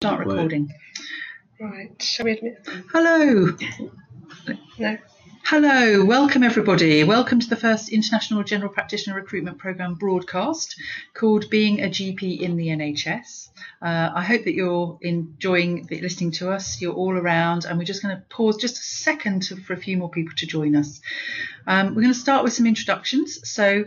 Start recording. Right, shall we admit? Hello. No. Hello, welcome everybody. Welcome to the first International General Practitioner Recruitment Programme broadcast called Being a GP in the NHS. I hope that you're enjoying listening to us. You're all around, and we're just going to pause just a second for a few more people to join us. We're going to start with some introductions. So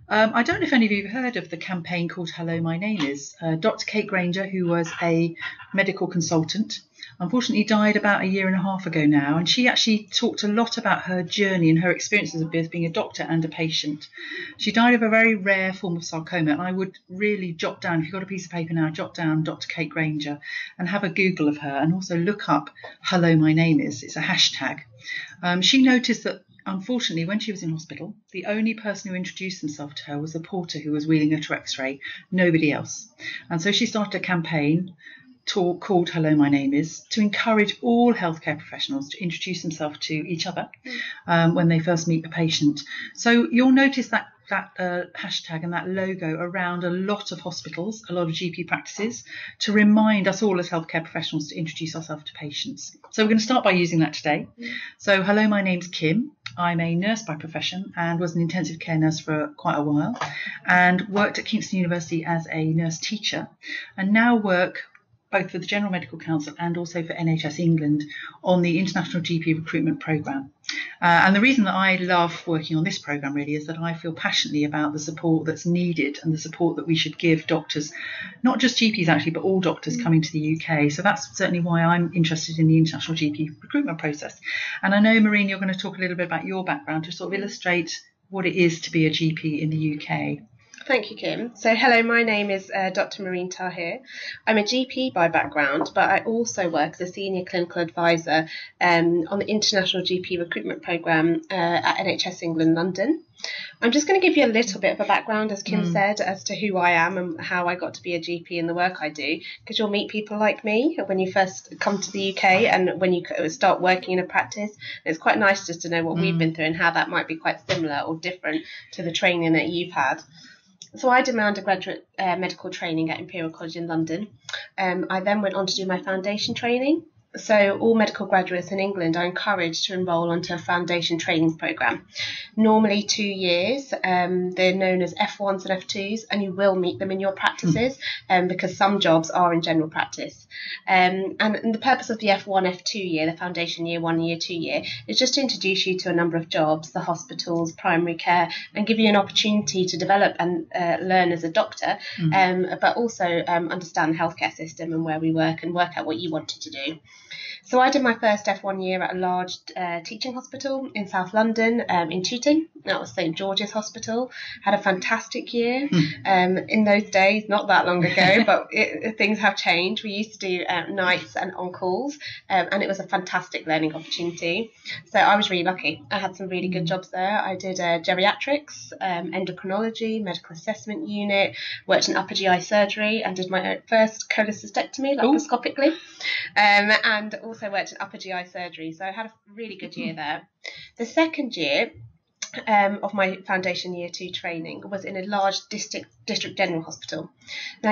I don't know if any of you have heard of the campaign called Hello, My Name Is. Dr. Kate Granger, who was a medical consultant, unfortunately died about a year and a half ago now, and she actually talked a lot about her journey and her experiences of both being a doctor and a patient. She died of a very rare form of sarcoma, and I would really jot down, if you've got a piece of paper now, jot down Dr. Kate Granger and have a Google of her, and also look up Hello, My Name Is. It's a hashtag. She noticed that unfortunately, when she was in hospital, the only person who introduced himself to her was the porter who was wheeling her to X-ray, nobody else. And so she started a campaign called Hello, My Name Is, to encourage all healthcare professionals to introduce themselves to each other when they first meet a patient. So you'll notice that hashtag and that logo around a lot of hospitals, a lot of GP practices, to remind us all as healthcare professionals to introduce ourselves to patients. So we're going to start by using that today. So hello, my name's Kim. I'm a nurse by profession and was an intensive care nurse for quite a while, and worked at Kingston University as a nurse teacher, and now work both for the General Medical Council and also for NHS England on the International GP Recruitment Programme. And the reason that I love working on this programme really is that I feel passionately about the support that's needed and the support that we should give doctors, not just GPs actually, but all doctors coming to the UK. So that's certainly why I'm interested in the international GP recruitment process. And I know, Maureen, you're going to talk a little bit about your background to sort of illustrate what it is to be a GP in the UK. Thank you, Kim. So hello, my name is Dr. Maureen Tahir. I'm a GP by background, but I also work as a senior clinical advisor on the International GP Recruitment Programme at NHS England, London. I'm just going to give you a little bit of a background, as Kim said, as to who I am and how I got to be a GP in the work I do, because you'll meet people like me when you first come to the UK and when you start working in a practice. It's quite nice just to know what we've been through and how that might be quite similar or different to the training that you've had. So I did my undergraduate medical training at Imperial College in London. I then went on to do my foundation training. So all medical graduates in England are encouraged to enrol onto a foundation training programme. Normally 2 years. They're known as F1s and F2s, and you will meet them in your practices because some jobs are in general practice. And the purpose of the F1, F2 year, the foundation year 1, year 2 year, is just to introduce you to a number of jobs, the hospitals, primary care, and give you an opportunity to develop and learn as a doctor, but also understand the healthcare system and where we work and work out what you wanted to do. So I did my first F1 year at a large teaching hospital in South London in Tooting. That was St George's Hospital. Had a fantastic year. In those days, not that long ago, but things have changed. We used to do nights and on-calls, and it was a fantastic learning opportunity. So I was really lucky. I had some really good jobs there. I did geriatrics, endocrinology, medical assessment unit, worked in upper GI surgery, and did my first cholecystectomy laparoscopically, and also worked in upper GI surgery. So I had a really good year there. The second year of my foundation year 2 training was in a large district general hospital. Now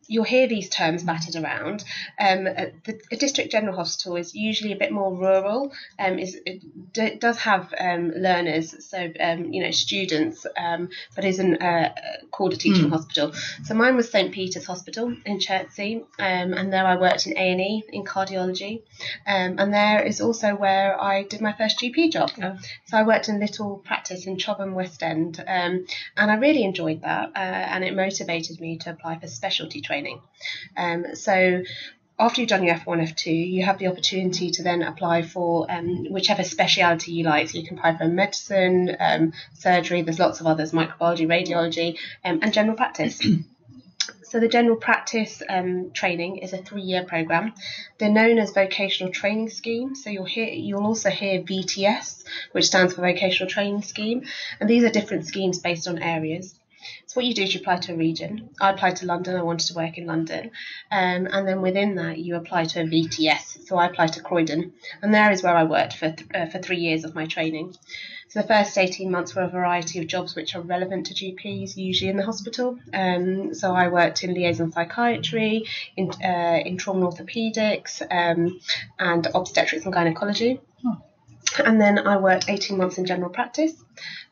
you'll hear these terms battered around. A district general hospital is usually a bit more rural. It does have learners, so students, but isn't called a teaching hospital. So mine was St Peter's Hospital in Chertsey, and there I worked in A&E in cardiology, and there is also where I did my first GP job. So I worked in little practice in Chobham West End, and I really enjoyed that, and it motivated me to apply for specialty training. So after you've done your F1, F2, you have the opportunity to then apply for whichever speciality you like. So you can apply for medicine, surgery, there's lots of others, microbiology, radiology, and general practice. So the general practice training is a 3-year programme. They're known as vocational training schemes. So you'll also hear VTS, which stands for vocational training scheme. And these are different schemes based on areas. So what you do is you apply to a region. I applied to London. I wanted to work in London. And then within that, you apply to a VTS. So I applied to Croydon. And there is where I worked for 3 years of my training. So the first 18 months were a variety of jobs which are relevant to GPs, usually in the hospital. So I worked in liaison psychiatry, in trauma orthopaedics, and obstetrics and gynecology. Oh. And then I worked 18 months in general practice.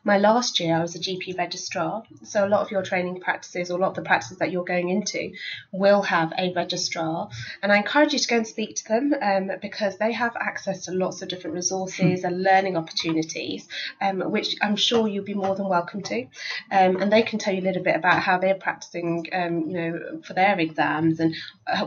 My last year, I was a GP registrar. So a lot of your training practices, or a lot of the practices that you're going into, will have a registrar. And I encourage you to go and speak to them because they have access to lots of different resources and learning opportunities, which I'm sure you'll be more than welcome to. And they can tell you a little bit about how they're practicing, for their exams and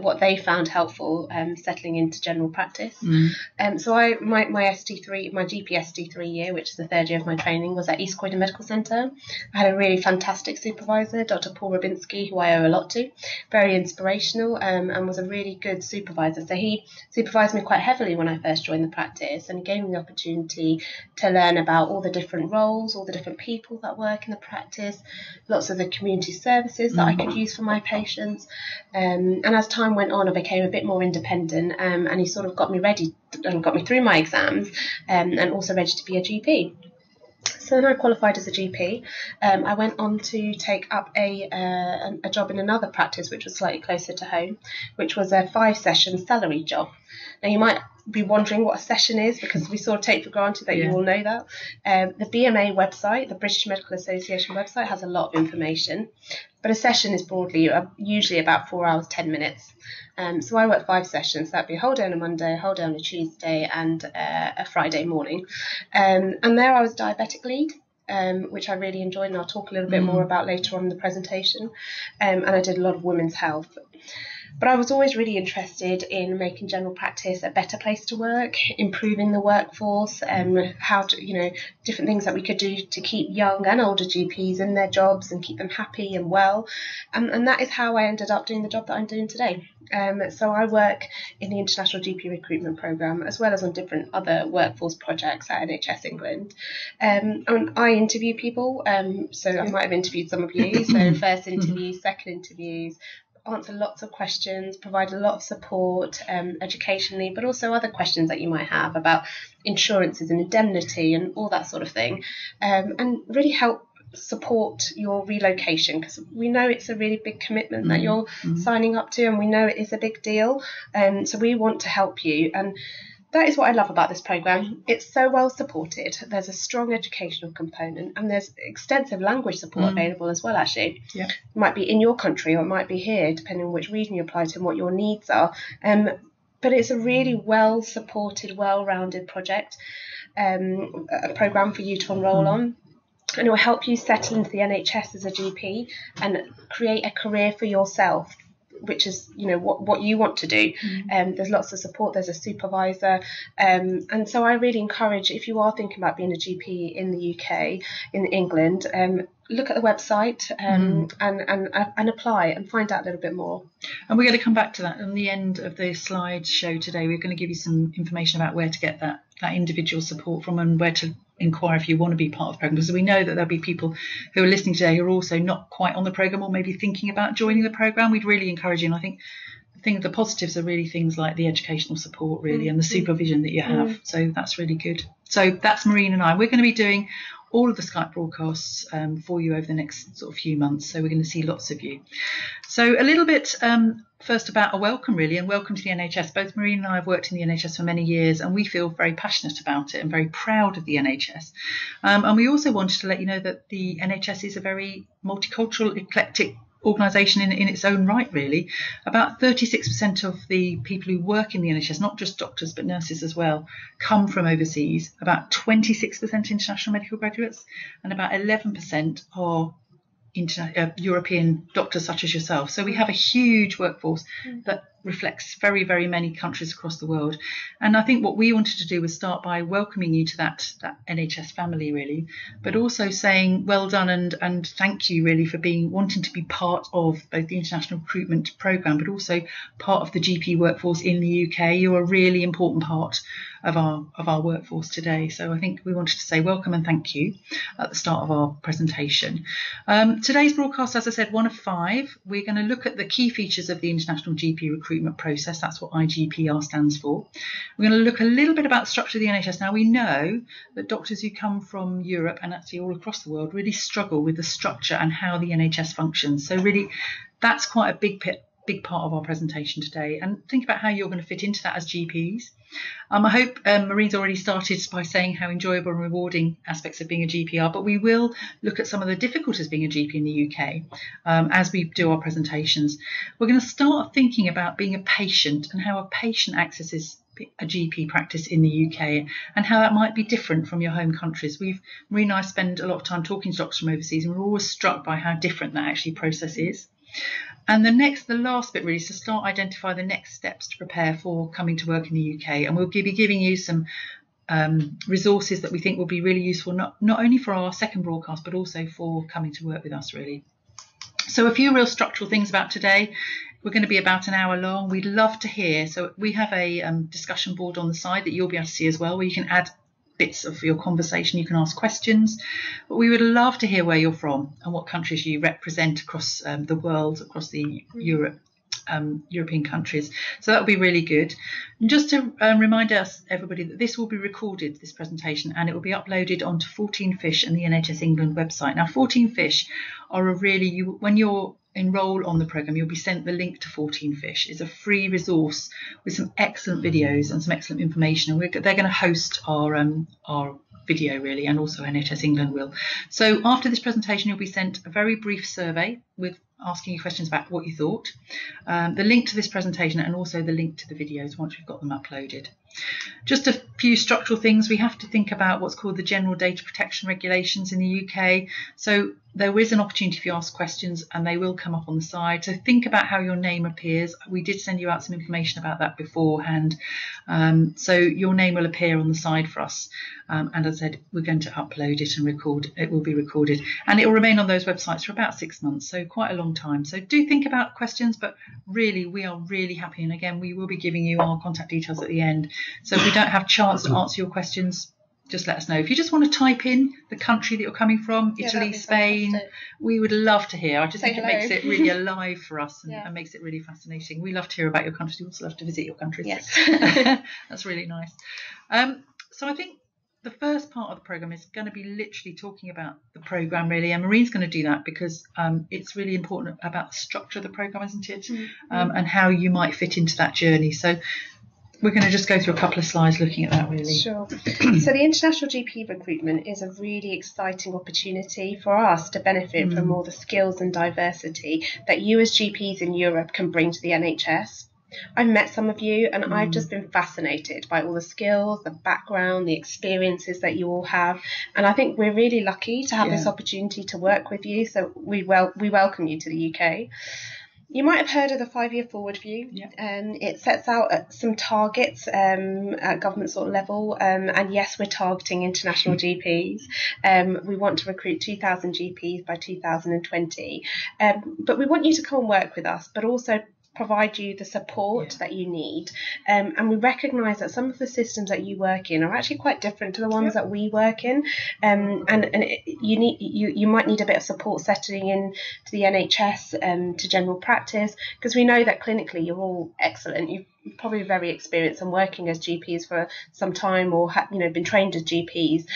what they found helpful settling into general practice. So my GP ST3 year, which is the third year of my training, was at East Croydon Medical Centre. I had a really fantastic supervisor, Dr. Paul Rabinsky, who I owe a lot to, very inspirational, and was a really good supervisor. So he supervised me quite heavily when I first joined the practice, and he gave me the opportunity to learn about all the different roles, all the different people that work in the practice, lots of the community services that I could use for my patients. And as time went on, I became a bit more independent, and he sort of got me ready and got me through my exams, and also ready to be a GP. So then I qualified as a GP. I went on to take up a job in another practice, which was slightly closer to home, which was a 5-session salary job. Now, you might be wondering what a session is, because we sort of take for granted that you all know that. The BMA website, the British Medical Association website, has a lot of information, but a session is broadly usually about 4 hours, 10 minutes. So I worked 5 sessions. That'd be a whole day on a Monday, a whole day on a Tuesday, and a Friday morning. And there I was diabetic lead, which I really enjoyed, and I'll talk a little bit more about later on in the presentation. And I did a lot of women's health. But I was always really interested in making general practice a better place to work, improving the workforce, how to, different things that we could do to keep young and older GPs in their jobs and keep them happy and well. And that is how I ended up doing the job that I'm doing today. So I work in the International GP Recruitment Programme, as well as on different other workforce projects at NHS England. And I interview people, so I might have interviewed some of you. So first interviews, second interviews, answer lots of questions, provide a lot of support educationally, but also other questions that you might have about insurances and indemnity and all that sort of thing, and really help support your relocation, because we know it's a really big commitment that you're signing up to, and we know it is a big deal, so we want to help you. And that is what I love about this programme. It's so well supported. There's a strong educational component, and there's extensive language support available as well, actually. Yeah. It might be in your country or it might be here, depending on which region you apply to and what your needs are. But it's a really well supported, well-rounded project, a programme for you to enrol on. And it will help you settle into the NHS as a GP and create a career for yourself, which is, what you want to do. There's lots of support. There's a supervisor. And so I really encourage, if you are thinking about being a GP in the UK, in England, look at the website and apply and find out a little bit more. And we're going to come back to that on the end of the slideshow today. We're going to give you some information about where to get that individual support from and where to inquire if you want to be part of the programme, because we know that there'll be people who are listening today who are also not quite on the programme or maybe thinking about joining the programme. We'd really encourage you, and I think the positives are really things like the educational support really and the supervision that you have. So that's really good. So that's Maureen and I. We're going to be doing all of the Skype broadcasts for you over the next sort of few months, so we're going to see lots of you. So a little bit first about a welcome really, and welcome to the NHS. Both Maureen and I have worked in the NHS for many years, and we feel very passionate about it and very proud of the NHS. And we also wanted to let you know that the NHS is a very multicultural, eclectic organisation in its own right, really. About 36% of the people who work in the NHS, not just doctors but nurses as well, come from overseas. About 26% international medical graduates, and about 11% are European doctors such as yourself. So we have a huge workforce that reflects very, very many countries across the world. And I think what we wanted to do was start by welcoming you to that NHS family, really, but also saying well done and thank you really for wanting to be part of both the International Recruitment Programme, but also part of the GP workforce in the UK. You're a really important part of our workforce today. So I think we wanted to say welcome and thank you at the start of our presentation. Today's broadcast, as I said, 1 of 5. We're going to look at the key features of the International GP Recruitment Process. That's what IGPR stands for. We're going to look a little bit about the structure of the NHS. Now, we know that doctors who come from Europe and actually all across the world really struggle with the structure and how the NHS functions. So really, that's quite a big part of our presentation today, and think about how you're going to fit into that as GPs. I hope Marine's already started by saying how enjoyable and rewarding aspects of being a GP are, but we will look at some of the difficulties of being a GP in the UK as we do our presentations. We're going to start thinking about being a patient and how a patient accesses a GP practice in the UK and how that might be different from your home countries. Marine and I spend a lot of time talking to doctors from overseas, and we're always struck by how different that actually process is. And the last bit really is to start identify the next steps to prepare for coming to work in the UK. And we'll be giving you some resources that we think will be really useful, not only for our second broadcast, but also for coming to work with us, really. So a few real structural things about today. We're going to be about an hour long. We'd love to hear. So we have a discussion board on the side that you'll be able to see as well, where you can add bits of your conversation, you can ask questions, but we would love to hear where you're from and what countries you represent across the world, across the European countries. So that would be really good. And just to remind everybody that this will be recorded, this presentation, and it will be uploaded onto 14 Fish and the NHS England website. Now 14 Fish are when you're enroll on the programme, you'll be sent the link to 14 Fish. It's a free resource with some excellent videos and some excellent information, and they're going to host our video really, and also NHS England will. So after this presentation, you'll be sent a very brief survey with asking you questions about what you thought, the link to this presentation, and also the link to the videos once we've got them uploaded. Just a few structural things. We have to think about what's called the General Data Protection Regulations in the UK. So there is an opportunity for you to ask questions, and they will come up on the side. So think about how your name appears. We did send you out some information about that beforehand. So your name will appear on the side for us. And as I said, we're going to upload it and record. It will be recorded, and it will remain on those websites for about 6 months, so quite a long time. So do think about questions, but really, we are really happy. And again, we will be giving you our contact details at the end. So if we don't have a chance to answer your questions, just let us know. If you just want to type in the country that you're coming from, Italy, Spain, fantastic. We would love to hear. I just think it makes it really alive for us and makes it really fascinating. We love to hear about your countries. We also love to visit your countries. Yes. That's really nice. So I think the first part of the programme is going to be literally talking about the programme, really, and Marine's going to do that because it's really important about the structure of the programme, isn't it? And how you might fit into that journey. So we're going to just go through a couple of slides looking at that, really. Sure. So the International GP Recruitment is a really exciting opportunity for us to benefit from all the skills and diversity that you as GPs in Europe can bring to the NHS. I've met some of you, and I've just been fascinated by all the skills, the background, the experiences that you all have, and I think we're really lucky to have this opportunity to work with you, so we welcome you to the UK. You might have heard of the 5-year forward view. It sets out some targets at government sort of level, and yes, we're targeting international GPs. We want to recruit 2,000 GPs by 2020, but we want you to come and work with us, but also provide you the support that you need, and we recognise that some of the systems that you work in are actually quite different to the ones that we work in, you might need a bit of support settling in to the NHS, to general practice, because we know that clinically you're all excellent. You're probably very experienced and working as GPs for some time, or been trained as GPs,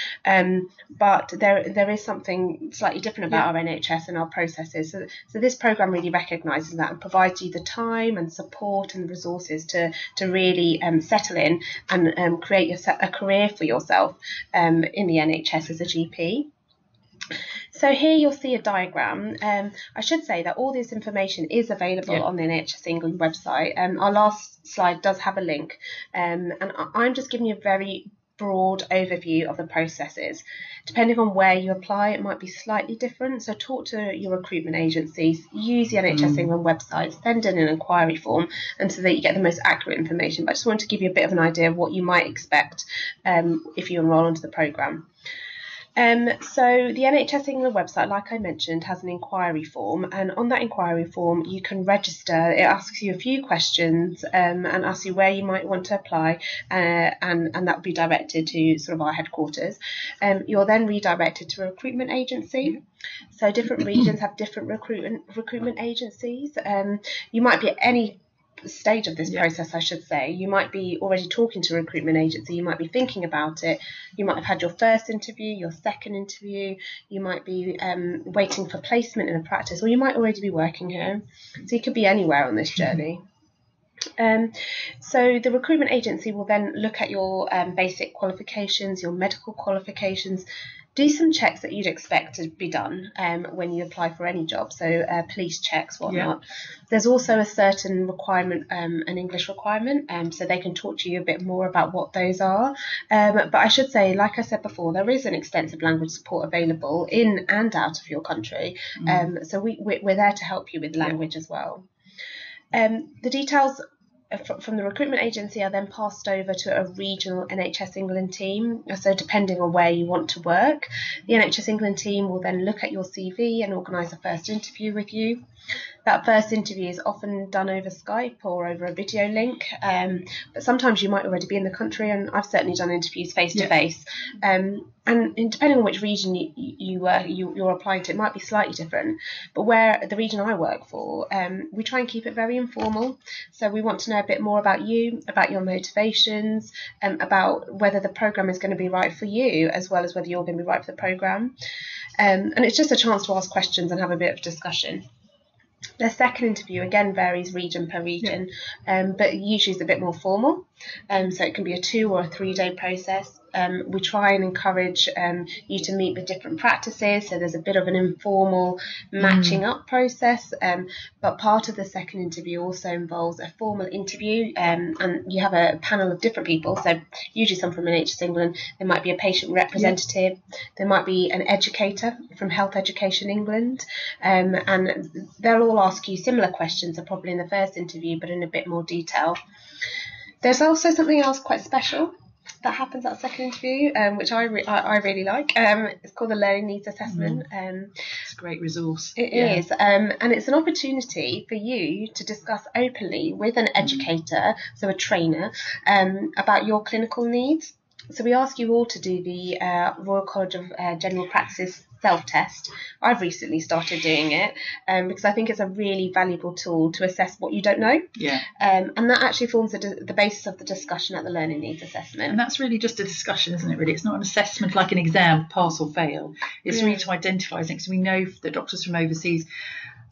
but there is something slightly different about our NHS and our processes. So this programme really recognises that and provides you the time and support and resources to really settle in and create a career for yourself in the NHS as a GP. So here you'll see a diagram. I should say that all this information is available on the NHS England website. Our last slide does have a link, and I'm just giving you a very broad overview of the processes. Depending on where you apply, it might be slightly different. So talk to your recruitment agencies, use the NHS England website, send in an inquiry form, and so that you get the most accurate information. But I just wanted to give you a bit of an idea of what you might expect if you enrol onto the programme. So the NHS England website, like I mentioned, has an inquiry form, and on that inquiry form you can register. It asks you a few questions and asks you where you might want to apply, and that will be directed to sort of our headquarters. You're then redirected to a recruitment agency. So different regions have different recruitment agencies. You might be at any stage of this process, I should say. You might be already talking to a recruitment agency, you might be thinking about it, you might have had your first interview, your second interview, you might be waiting for placement in a practice, or you might already be working here. So you could be anywhere on this journey. So the recruitment agency will then look at your basic qualifications, your medical qualifications, do some checks that you'd expect to be done when you apply for any job, so police checks, whatnot. There's also a certain requirement, an English requirement, so they can talk to you a bit more about what those are. But I should say, like I said before, there is an extensive language support available in and out of your country, so we're there to help you with language as well. The details from the recruitment agency are then passed over to a regional NHS England team. So depending on where you want to work, the NHS England team will then look at your CV and organise a first interview with you. That first interview is often done over Skype or over a video link, but sometimes you might already be in the country, and I've certainly done interviews face to face. And depending on which region you're applying to, it might be slightly different. But where the region I work for, we try and keep it very informal. So we want to know a bit more about you, about your motivations, about whether the programme is going to be right for you, as well as whether you're going to be right for the programme. And it's just a chance to ask questions and have a bit of discussion. The second interview again varies region per region, but usually is a bit more formal. So it can be a 2 or a 3 day process. We try and encourage you to meet with different practices, so there's a bit of an informal matching up process, but part of the second interview also involves a formal interview, and you have a panel of different people, so usually some from NHS England. There might be a patient representative, there might be an educator from Health Education England, and they'll all ask you similar questions, so probably in the first interview but in a bit more detail. There's also something else quite special that happens at a second interview, which I really like. It's called the Learning Needs Assessment. It's a great resource. It is, and it's an opportunity for you to discuss openly with an educator, so a trainer, about your clinical needs. So we ask you all to do the Royal College of General Practice self-test. I've recently started doing it because I think it's a really valuable tool to assess what you don't know. And that actually forms the basis of the discussion at the Learning Needs Assessment. And that's really just a discussion, isn't it, really? It's not an assessment like an exam, pass or fail. It's really to identify things. We know that doctors from overseas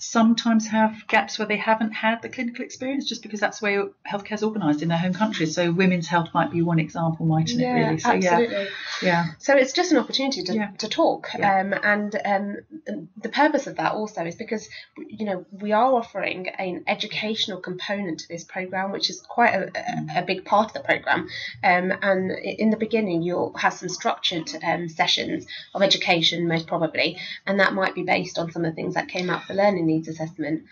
sometimes have gaps where they haven't had the clinical experience, just because that's the way healthcare is organised in their home countries. So women's health might be one example, mightn't it, really? So, absolutely. So it's just an opportunity to talk. And the purpose of that also is because, you know, we are offering an educational component to this programme, which is quite a big part of the programme. And in the beginning, you'll have some structured sessions of education, most probably, and that might be based on some of the things that came up for learning needs assessment.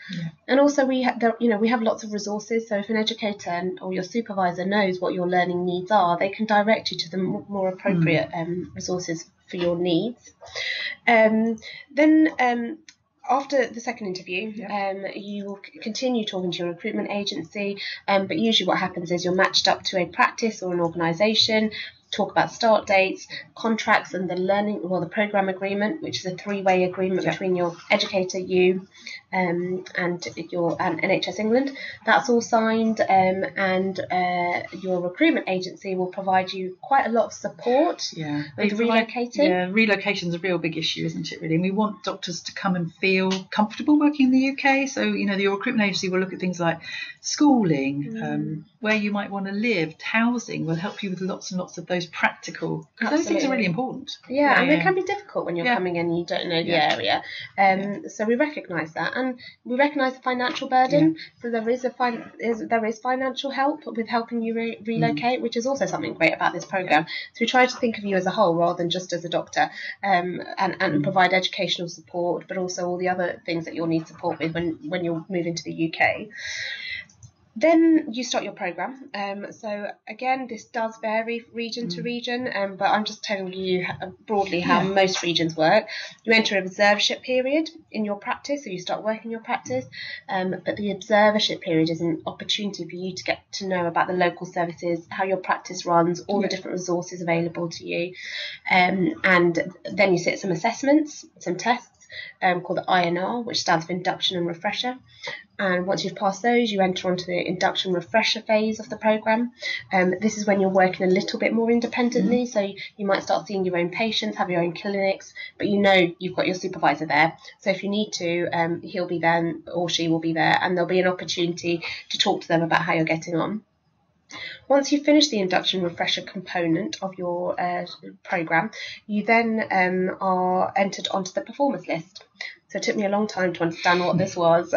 And also we have lots of resources, so if an educator or your supervisor knows what your learning needs are, they can direct you to the more appropriate resources for your needs. Then after the second interview, you will continue talking to your recruitment agency, but usually what happens is you're matched up to a practice or an organisation, talk about start dates, contracts, and the programme agreement, which is a 3-way agreement between your educator, you, and NHS England. That's all signed, and your recruitment agency will provide you quite a lot of support with relocating. Relocation's a real big issue, isn't it, really? And we want doctors to come and feel comfortable working in the UK. So, you know, your recruitment agency will look at things like schooling, where you might want to live, housing, will help you with lots and lots of those those practical, because those things are really important. Yeah, and they can be difficult when you're coming in and you don't know the area. So we recognise that, and we recognise the financial burden. So there is financial help with helping you relocate, which is also something great about this programme. So we try to think of you as a whole rather than just as a doctor, and provide educational support, but also all the other things that you'll need support with when you're moving to the UK. Then you start your programme. So again, this does vary region to region, but I'm just telling you broadly how most regions work. You enter a observership period in your practice, so you start working your practice, but the observership period is an opportunity for you to get to know about the local services, how your practice runs, all the different resources available to you, and then you sit some assessments, some tests, called the INR, which stands for Induction and Refresher. And once you've passed those, you enter onto the induction refresher phase of the programme. This is when you're working a little bit more independently, so you might start seeing your own patients, have your own clinics, but you know you've got your supervisor there. So if you need to, he'll be there or she will be there, and there'll be an opportunity to talk to them about how you're getting on. Once you finish the induction refresher component of your programme, you then are entered onto the performance list. So it took me a long time to understand what this was,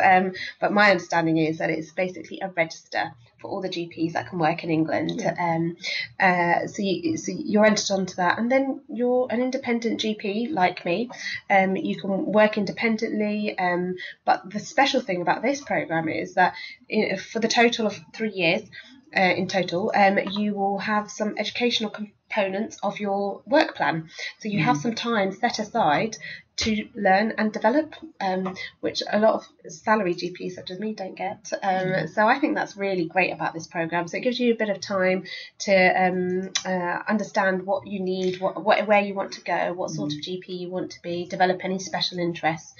but my understanding is that it's basically a register for all the GPs that can work in England. So you're entered onto that, and then you're an independent GP like me. You can work independently, but the special thing about this programme is that for the total of 3 years, in total, you will have some educational components of your work plan. So you have some time set aside to learn and develop, which a lot of salary GPs such as me don't get. So I think that's really great about this programme. So it gives you a bit of time to understand what you need, where you want to go, what sort of GP you want to be, develop any special interests,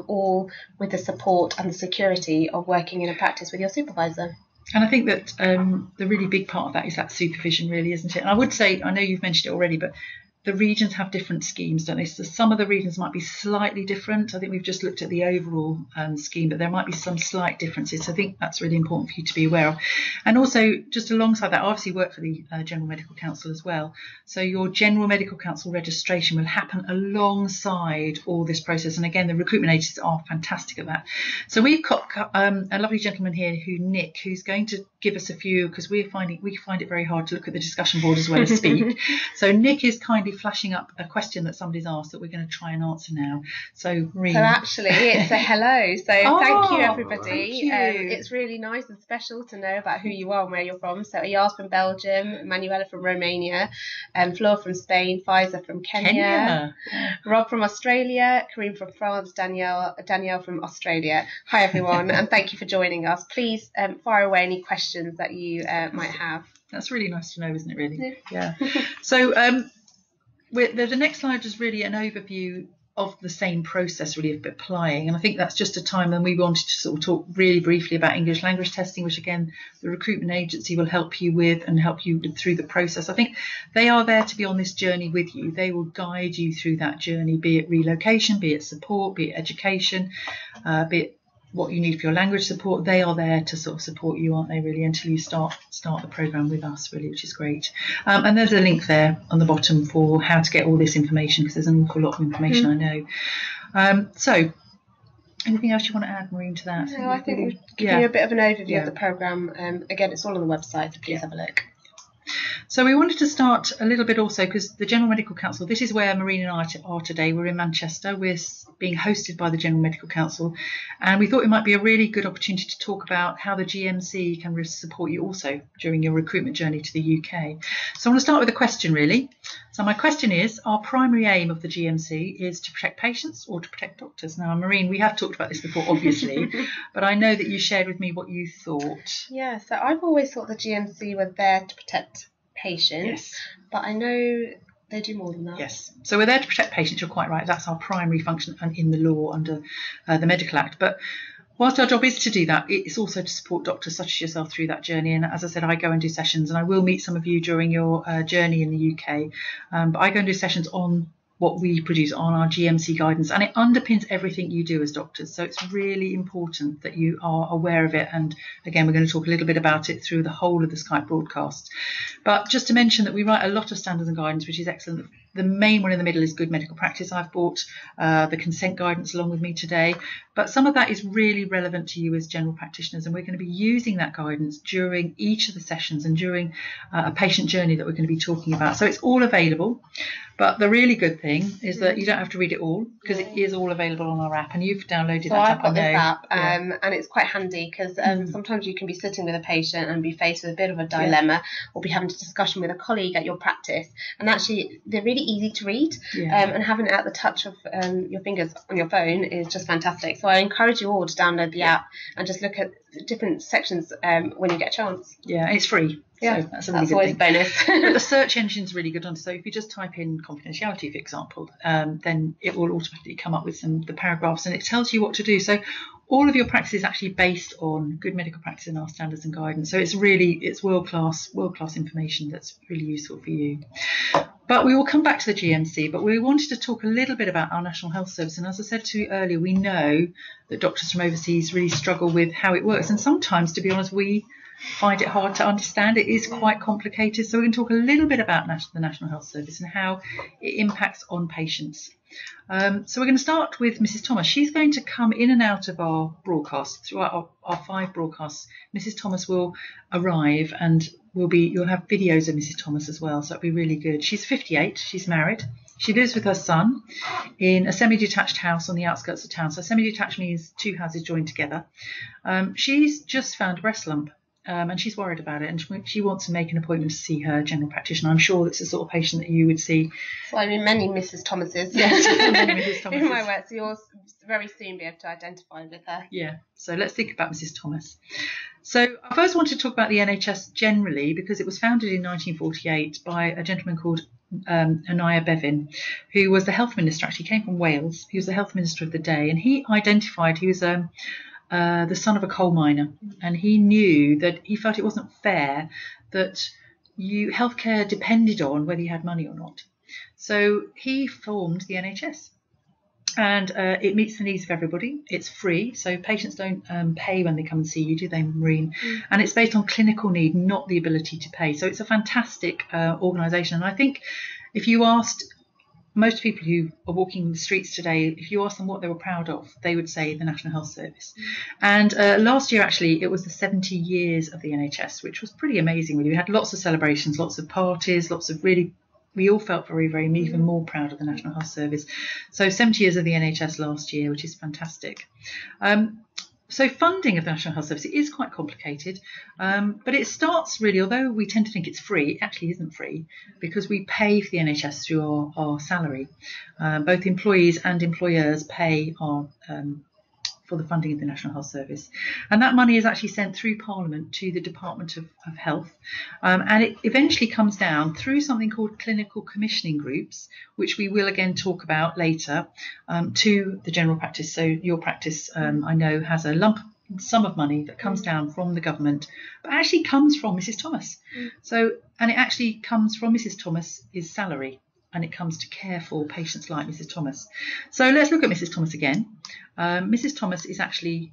all with the support and the security of working in a practice with your supervisor. And I think that the really big part of that is that supervision, really, isn't it? And I would say, I know you've mentioned it already, but the regions have different schemes, don't they? So some of the regions might be slightly different. I think we've just looked at the overall scheme, but there might be some slight differences. So I think that's really important for you to be aware of. And also, just alongside that, I obviously work for the General Medical Council as well. So your General Medical Council registration will happen alongside all this process. And again, the recruitment agencies are fantastic at that. So we've got a lovely gentleman here, Nick, who's going to give us a few, because we find it very hard to look at the discussion board as well as speak. So Nick is kindly flashing up a question that somebody's asked that we're going to try and answer now. So Maureen. So actually it's a hello. So thank you everybody. Thank you. It's really nice and special to know about who you are and where you're from. So Ayaz from Belgium, Manuela from Romania, Flor from Spain, Pfizer from Kenya. Rob from Australia, Kareem from France, Danielle from Australia. Hi everyone, and thank you for joining us. Please fire away any questions that you might have. That's really nice to know, isn't it, really? Yeah. So the next slide is really an overview of the same process, really, of applying. And I think that's just a time when we wanted to sort of talk really briefly about English language testing, which again, the recruitment agency will help you with and help you through the process. I think they are there to be on this journey with you. They will guide you through that journey, be it relocation, be it support, be it education, be it what you need for your language support. They are there to sort of support you, aren't they, really, until you start the programme with us, really, which is great. And there's a link there on the bottom for how to get all this information, because there's an awful lot of information, I know. So anything else you want to add, Maureen, to that? No, I think we've given you a bit of an overview of the programme. Again, it's all on the website, so please have a look. So we wanted to start a little bit also, because the General Medical Council, this is where Maureen and I are today. We're in Manchester. We're being hosted by the General Medical Council, and we thought it might be a really good opportunity to talk about how the GMC can support you also during your recruitment journey to the UK. So I want to start with a question, really. So my question is, our primary aim of the GMC is to protect patients or to protect doctors? Now, Maureen, we have talked about this before, obviously, but I know that you shared with me what you thought. Yeah, so I've always thought the GMC were there to protect patients, but I know they do more than that. Yes, so we're there to protect patients, you're quite right. That's our primary function in the law under the Medical Act. But whilst our job is to do that, it's also to support doctors such as yourself through that journey. And as I said, I go and do sessions, and I will meet some of you during your journey in the UK. But I go and do sessions on what we produce on our GMC guidance, and it underpins everything you do as doctors. So it's really important that you are aware of it. And again, we're going to talk a little bit about it through the whole of the Skype broadcast. But just to mention that we write a lot of standards and guidance, which is excellent. The main one in the middle is good medical practice. I've brought the consent guidance along with me today, but some of that is really relevant to you as general practitioners, and we're going to be using that guidance during each of the sessions and during a patient journey that we're going to be talking about. So it's all available. But the really good thing is that you don't have to read it all, because it is all available on our app, and you've downloaded that app. So I've got this app, and it's quite handy because sometimes you can be sitting with a patient and be faced with a bit of a dilemma, or be having a discussion with a colleague at your practice, and actually they're really easy to read, and having it at the touch of your fingers on your phone is just fantastic. So I encourage you all to download the app and just look at different sections when you get a chance. Yeah, and it's free. Yeah, so that's a really good always thing. a bonus. But the search engine's really good on. So if you just type in confidentiality, for example, then it will automatically come up with the paragraphs, and it tells you what to do. So all of your practice is actually based on good medical practice and our standards and guidance. So it's world class information that's really useful for you. But we will come back to the GMC, but we wanted to talk a little bit about our National Health Service. And as I said to you earlier, we know that doctors from overseas really struggle with how it works. And sometimes, to be honest, we find it hard to understand. It is quite complicated. So we're going to talk a little bit about the National Health Service and how it impacts on patients. So we're going to start with Mrs. Thomas. She's going to come in and out of our broadcasts, throughout our 5 broadcasts. Mrs. Thomas will arrive, and you'll have videos of Mrs. Thomas as well, so it'll be really good. She's 58, she's married. She lives with her son in a semi-detached house on the outskirts of town. So semi-detached means 2 houses joined together. She's just found a breast lump. And she's worried about it, and she wants to make an appointment to see her general practitioner. I'm sure it's the sort of patient that you would see. So I mean, many Mrs. Thomases. Yes, many Mrs. Thomases. In my work, so you'll very soon be able to identify with her. Yeah, so let's think about Mrs. Thomas. So I first wanted to talk about the NHS generally, because it was founded in 1948 by a gentleman called Anaya Bevin, who was the health minister. Actually, he came from Wales. He was the health minister of the day, and he identified he was the son of a coal miner, and he knew that he felt it wasn't fair that healthcare depended on whether you had money or not. So he formed the NHS, and it meets the needs of everybody. It's free, so patients don't pay when they come and see you, do they, Maureen? And it's based on clinical need, not the ability to pay. So it's a fantastic organisation, and I think if you asked most people who are walking the streets today, if you ask them what they were proud of, they would say the National Health Service. And last year, actually, it was the 70 years of the NHS, which was pretty amazing, really. We had lots of celebrations, lots of parties, we all felt very, very, even more proud of the National Health Service. So 70 years of the NHS last year, which is fantastic. So funding of the National Health Service is quite complicated, but it starts really, although we tend to think it's free, it actually isn't free, because we pay for the NHS through our salary. Both employees and employers pay for the funding of the National Health Service. And that money is actually sent through Parliament to the Department of Health. And it eventually comes down through something called clinical commissioning groups, which we will again talk about later, to the general practice. So your practice, I know, has a lump sum of money that comes down from the government, but actually comes from Mrs. Thomas. And it actually comes from Mrs. Thomas's salary, and it comes to care for patients like Mrs. Thomas. So let's look at Mrs. Thomas again. Mrs. Thomas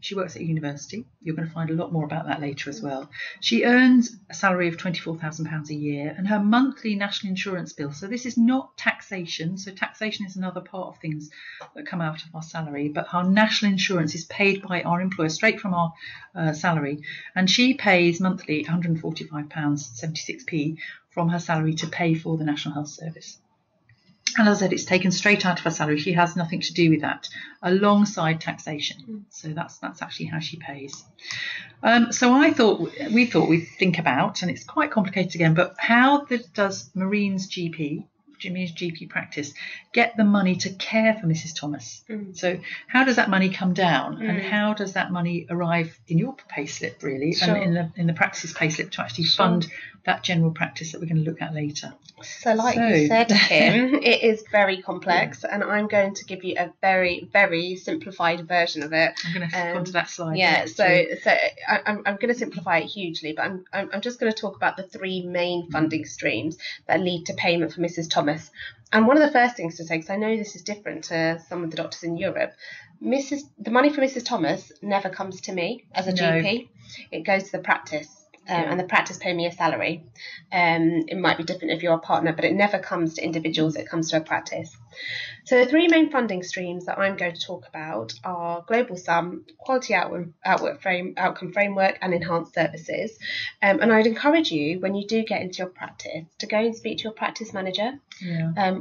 she works at university. You're going to find a lot more about that later as well. She earns a salary of £24,000 a year, and her monthly national insurance bill. So this is not taxation. So taxation is another part of things that come out of our salary, but our national insurance is paid by our employer straight from our salary. And she pays monthly £145.76 from her salary to pay for the National Health Service. And as I said, it's taken straight out of her salary. She has nothing to do with that, alongside taxation. So that's actually how she pays. So we thought we'd think about, and it's quite complicated again, but how does Maureen's GP practice get the money to care for Mrs. Thomas? So how does that money come down, and how does that money arrive in your payslip, really, and in the practice's payslip to actually fund that general practice that we're going to look at later? So you said, Kim, it is very complex, and I'm going to give you a very, very simplified version of it. I'm going to flip onto that slide. Yeah, I'm going to simplify it hugely, but I'm just going to talk about the 3 main funding streams that lead to payment for Mrs. Thomas. And one of the first things to say, because I know this is different to some of the doctors in Europe, the money for Mrs. Thomas never comes to me as a GP. It goes to the practice. And the practice pay me a salary. It might be different if you're a partner, but it never comes to individuals, it comes to a practice. So the three main funding streams that I'm going to talk about are Global Sum, Quality Outcome Framework, and Enhanced Services. And I'd encourage you, when you do get into your practice, to go and speak to your practice manager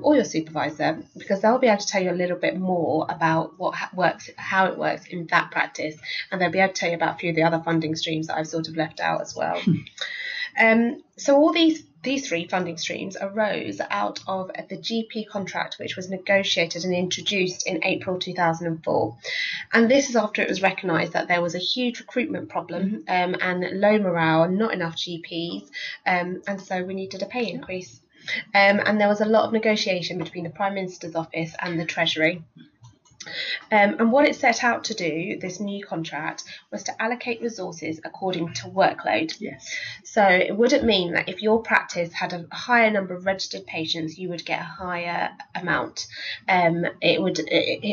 or your supervisor, because they'll be able to tell you a little bit more about how it works in that practice, and they'll be able to tell you about a few of the other funding streams that I've sort of left out as well. So all these three funding streams arose out of the GP contract, which was negotiated and introduced in April 2004. And this is after it was recognised that there was a huge recruitment problem and low morale, not enough GPs, and so we needed a pay increase. And there was a lot of negotiation between the Prime Minister's office and the Treasury. And what it set out to do, this new contract, was to allocate resources according to workload. Yes. So it wouldn't mean that if your practice had a higher number of registered patients, you would get a higher amount. There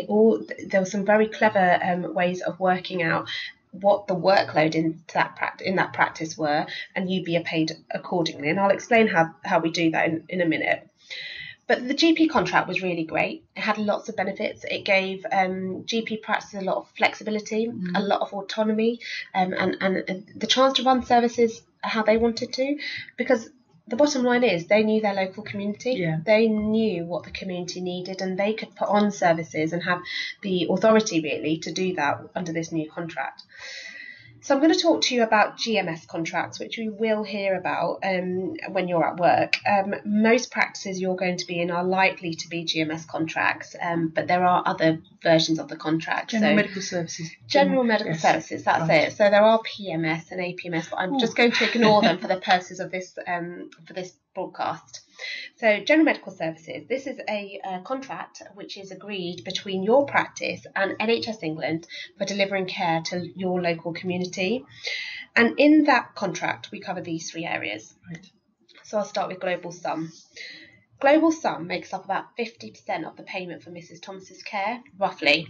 were some very clever ways of working out what the workload in that practice were, and you'd be paid accordingly. And I'll explain how we do that in a minute. But the GP contract was really great. It had lots of benefits. It gave GP practices a lot of flexibility, a lot of autonomy, and the chance to run services how they wanted to. Because the bottom line is they knew their local community. Yeah. They knew what the community needed, and they could put on services and have the authority really to do that under this new contract. So I'm going to talk to you about GMS contracts, which we will hear about when you're at work. Most practices you're going to be in are likely to be GMS contracts, but there are other versions of the contract. General medical services. General medical services, that's right. It. So there are PMS and APMS, but I'm just going to ignore them for the purposes of this broadcast. So general medical services, this is a contract which is agreed between your practice and NHS England for delivering care to your local community. And in that contract, we cover these three areas. Right. So I'll start with Global Sum. Global Sum makes up about 50% of the payment for Mrs. Thomas's care, roughly.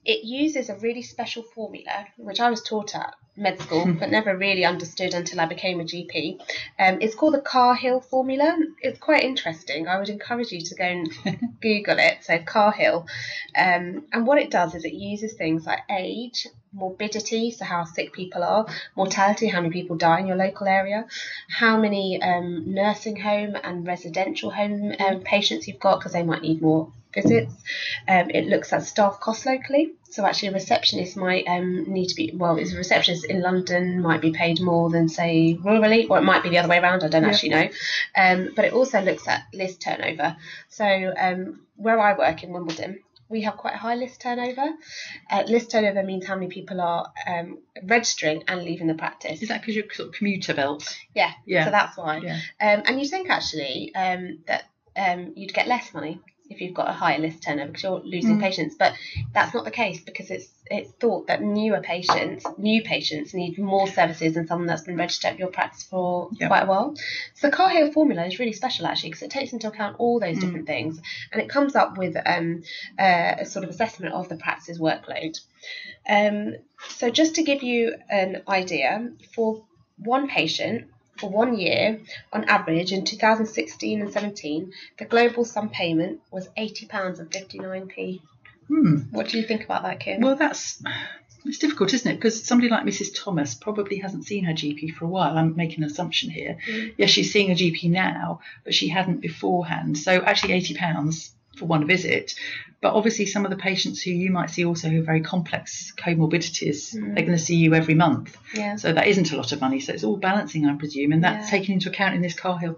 It uses a really special formula, which I was taught at med school, but never really understood until I became a GP. It's called the Cahill formula. It's quite interesting. I would encourage you to go and Google it. So Cahill. And what it does is it uses things like age, morbidity, so how sick people are, mortality, how many people die in your local area, how many nursing home and residential home patients you've got, because they might need more visits. It looks at staff costs locally. So actually a receptionist might need to be, is a receptionist in London might be paid more than, say, rurally, or it might be the other way around, I don't actually know. But it also looks at list turnover. So where I work in Wimbledon, we have quite a high list turnover. List turnover means how many people are registering and leaving the practice. Is that because you're sort of commuter belt? Yeah. So that's why. Yeah. And you think actually that you'd get less money if you've got a higher list turnover because you're losing patients, but that's not the case because it's thought that new patients need more services than someone that's been registered at your practice for quite a while. So the Cahill formula is really special actually because it takes into account all those different things, and it comes up with a sort of assessment of the practice's workload. So just to give you an idea, for one patient for 1 year, on average, in 2016 and 17, the global sum payment was £80.59p. What do you think about that, Kim? Well, it's difficult, isn't it? Because somebody like Mrs. Thomas probably hasn't seen her GP for a while. I'm making an assumption here. Yes, she's seeing a GP now, but she hadn't beforehand. So actually £80 for one visit. But obviously some of the patients who you might see also who have very complex comorbidities, they're going to see you every month. Yeah. So that isn't a lot of money. So it's all balancing, I presume. And that's taken into account in this Cahill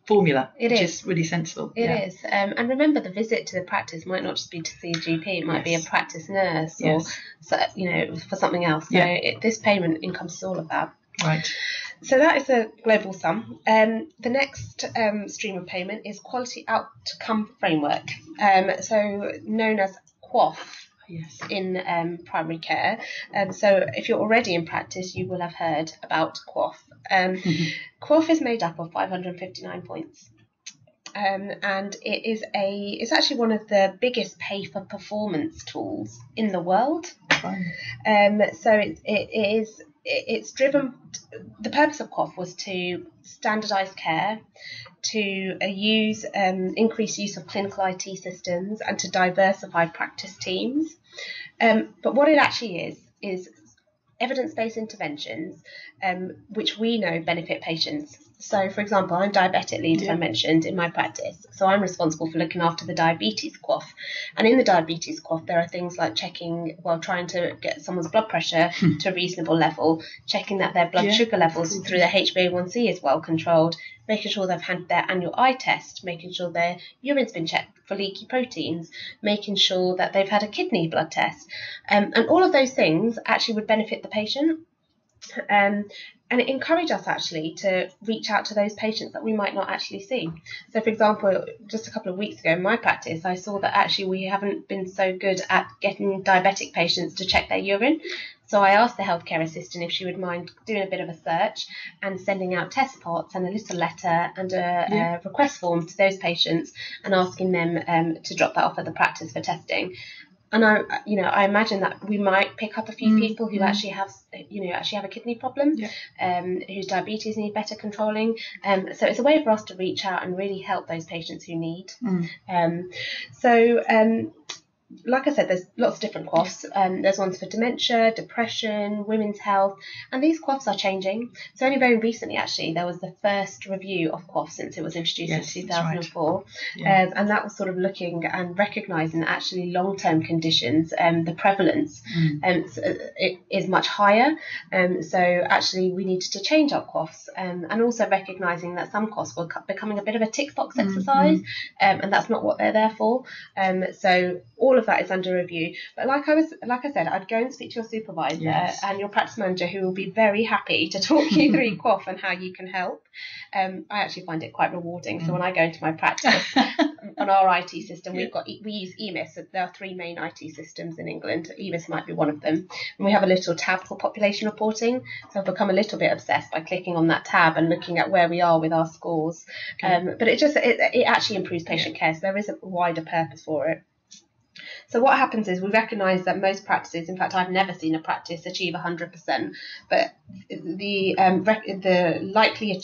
formula, which is really sensible. It is. And remember, the visit to the practice might not just be to see a GP. It might be a practice nurse or, for something else. So this payment encompasses all of that. Right. So that is a global sum. The next stream of payment is Quality Outcome Framework, so known as QOF in primary care. So if you're already in practice, you will have heard about QOF. QOF is made up of 559 points. and it's actually one of the biggest pay for performance tools in the world. So it's driven. The purpose of QoF was to standardise care, to increase use of clinical IT systems, and to diversify practice teams. But what it actually is evidence-based interventions, which we know benefit patients. So, for example, I'm diabetic lead, as I mentioned, in my practice. So I'm responsible for looking after the diabetes QoF. And in the diabetes QoF, there are things like trying to get someone's blood pressure to a reasonable level, checking that their blood sugar levels through their HbA1c is well controlled, making sure they've had their annual eye test, making sure their urine's been checked for leaky proteins, making sure that they've had a kidney blood test. And all of those things actually would benefit the patient. And it encouraged us actually to reach out to those patients that we might not actually see. So, for example, just a couple of weeks ago in my practice, I saw that actually we haven't been so good at getting diabetic patients to check their urine. So I asked the healthcare assistant if she would mind doing a bit of a search and sending out test pots and a little letter and a request form to those patients and asking them to drop that off at the practice for testing. And I imagine that we might pick up a few people who actually have a kidney problem, whose diabetes need better controlling. So it's a way for us to reach out and really help those patients who need. Like I said, there's lots of different QoFs. There's ones for dementia, depression, women's health, and these QoFs are changing. So only very recently, actually, there was the first review of QoF since it was introduced in 2004. Right. And that was sort of looking and recognising that actually long-term conditions, the prevalence it is much higher. So actually we needed to change our QoFs, and also recognising that some QoFs were becoming a bit of a tick box exercise, and that's not what they're there for. So all of that is under review. But like I said, I'd go and speak to your supervisor and your practice manager, who will be very happy to talk you through QoF and how you can help. I actually find it quite rewarding. So when I go into my practice on our IT system, we use EMIS. So there are 3 main IT systems in England. EMIS might be one of them. And we have a little tab for population reporting. So I've become a little bit obsessed by clicking on that tab and looking at where we are with our scores. But it actually improves patient care. So there is a wider purpose for it. So what happens is we recognise that most practices, in fact, I've never seen a practice achieve 100%, but the likely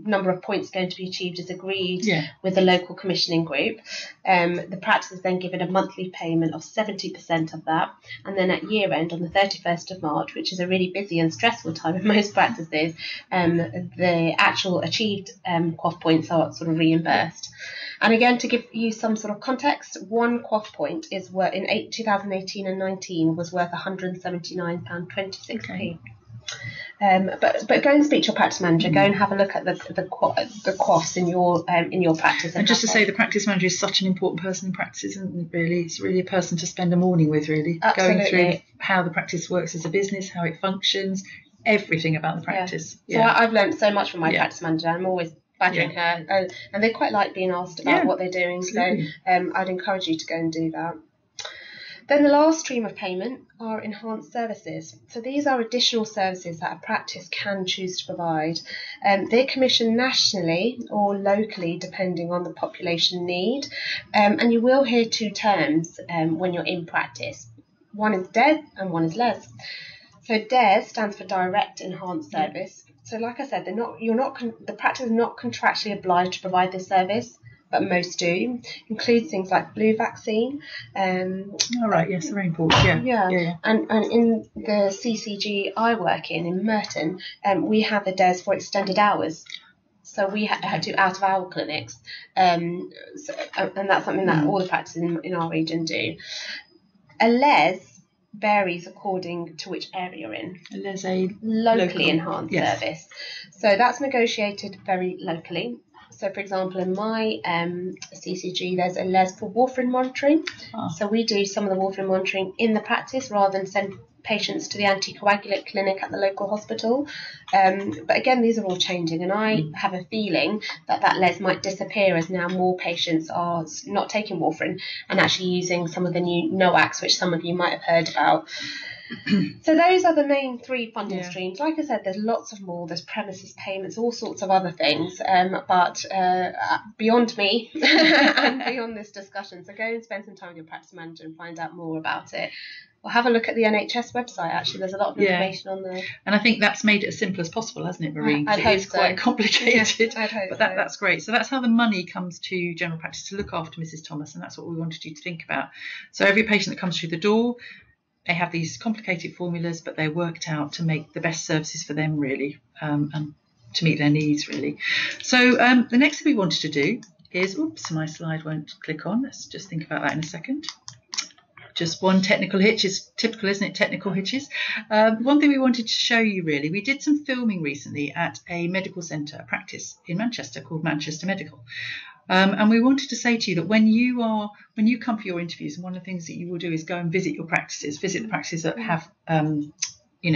number of points going to be achieved is agreed with the local commissioning group. The practice is then given a monthly payment of 70% of that, and then at year end, on the 31st of March, which is a really busy and stressful time in most practices, the actual achieved QoF points are sort of reimbursed. And again, to give you some sort of context, one QoF point is worth in 2018 and 19 was worth £179.26p. But go and speak to your practice manager. Go and have a look at the QoFs in your practice. And just to say, the practice manager is such an important person in practice, isn't it? Really, it's really a person to spend a morning with. Really, Absolutely. Going through how the practice works as a business, how it functions, everything about the practice. So I've learned so much from my practice manager. I'm always badgering her, and they quite like being asked about what they're doing. Absolutely. So I'd encourage you to go and do that. Then the last stream of payment are enhanced services. So these are additional services that a practice can choose to provide. They're commissioned nationally or locally, depending on the population need. And you will hear 2 terms when you're in practice. One is DES and one is LES. So DES stands for Direct Enhanced Service. So like I said, the practice is not contractually obliged to provide this service, but most do. Includes things like flu vaccine. All right, yes, very important. Yeah. And in the CCG I work in Merton, we have a DES for extended hours. So we do out-of-hour clinics, and that's something that all the practices in our region do. A LES varies according to which area you're in. There's a locally enhanced service. So that's negotiated very locally. So, for example, in my CCG, there's a LES for warfarin monitoring. So we do some of the warfarin monitoring in the practice rather than send patients to the anticoagulant clinic at the local hospital. But again, these are all changing, and I have a feeling that LES might disappear as now more patients are not taking warfarin and actually using some of the new NOACs, which some of you might have heard about. So those are the main three funding streams. Like I said, there's lots of more. There's premises payments, all sorts of other things. But beyond me and beyond this discussion, so go and spend some time with your practice manager and find out more about it. Or have a look at the NHS website. Actually, there's a lot of information on there. And I think that's made it as simple as possible, hasn't it, Maureen? I'd hope it is quite complicated. I'd hope but that's great. So that's how the money comes to general practice to look after Mrs. Thomas, and that's what we wanted you to think about. So every patient that comes through the door, they have these complicated formulas, but they're worked out to make the best services for them, really, and to meet their needs, really. So the next thing we wanted to do is, oops, my slide won't click on. Let's just think about that in a second. Just one technical hitch is typical, isn't it? Technical hitches. One thing we wanted to show you, really, we did some filming recently at a medical centre, a practice in Manchester called Manchester Medical. And we wanted to say to you that when you come for your interviews, and one of the things that you will do is go and visit your practices, visit the practices that have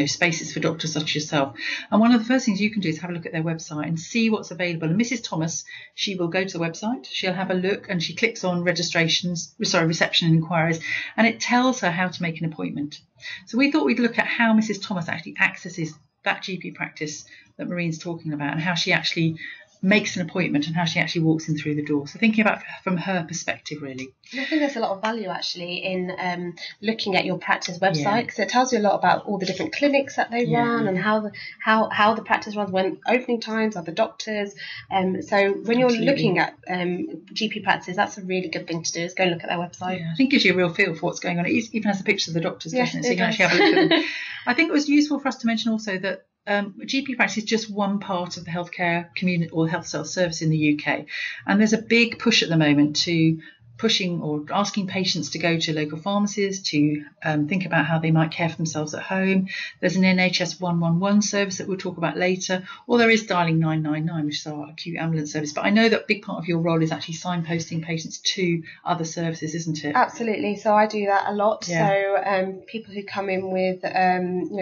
spaces for doctors such as yourself. And one of the first things you can do is have a look at their website and see what's available. And Mrs. Thomas, she will go to the website, she'll have a look, and she clicks on reception and inquiries, and it tells her how to make an appointment. So we thought we'd look at how Mrs. Thomas actually accesses that GP practice that Maureen's talking about, and how she actually makes an appointment and how she actually walks in through the door. So thinking about from her perspective, really. And I think there's a lot of value actually in looking at your practice website, because it tells you a lot about all the different clinics that they run and how the practice runs, when opening times, other doctors. So when you're looking at GP practices, that's a really good thing to do, is go and look at their website. I think it gives you a real feel for what's going on. It even has the pictures of the doctors, doesn't it? So you can actually have a look at them. I think it was useful for us to mention also that GP practice is just one part of the healthcare community or health service in the UK, and there's a big push at the moment to pushing or asking patients to go to local pharmacies to think about how they might care for themselves at home. There's an NHS 111 service that we'll talk about later, or there is dialing 999, which is our acute ambulance service. But I know that a big part of your role is actually signposting patients to other services, isn't it? Absolutely. So I do that a lot. So people who come in with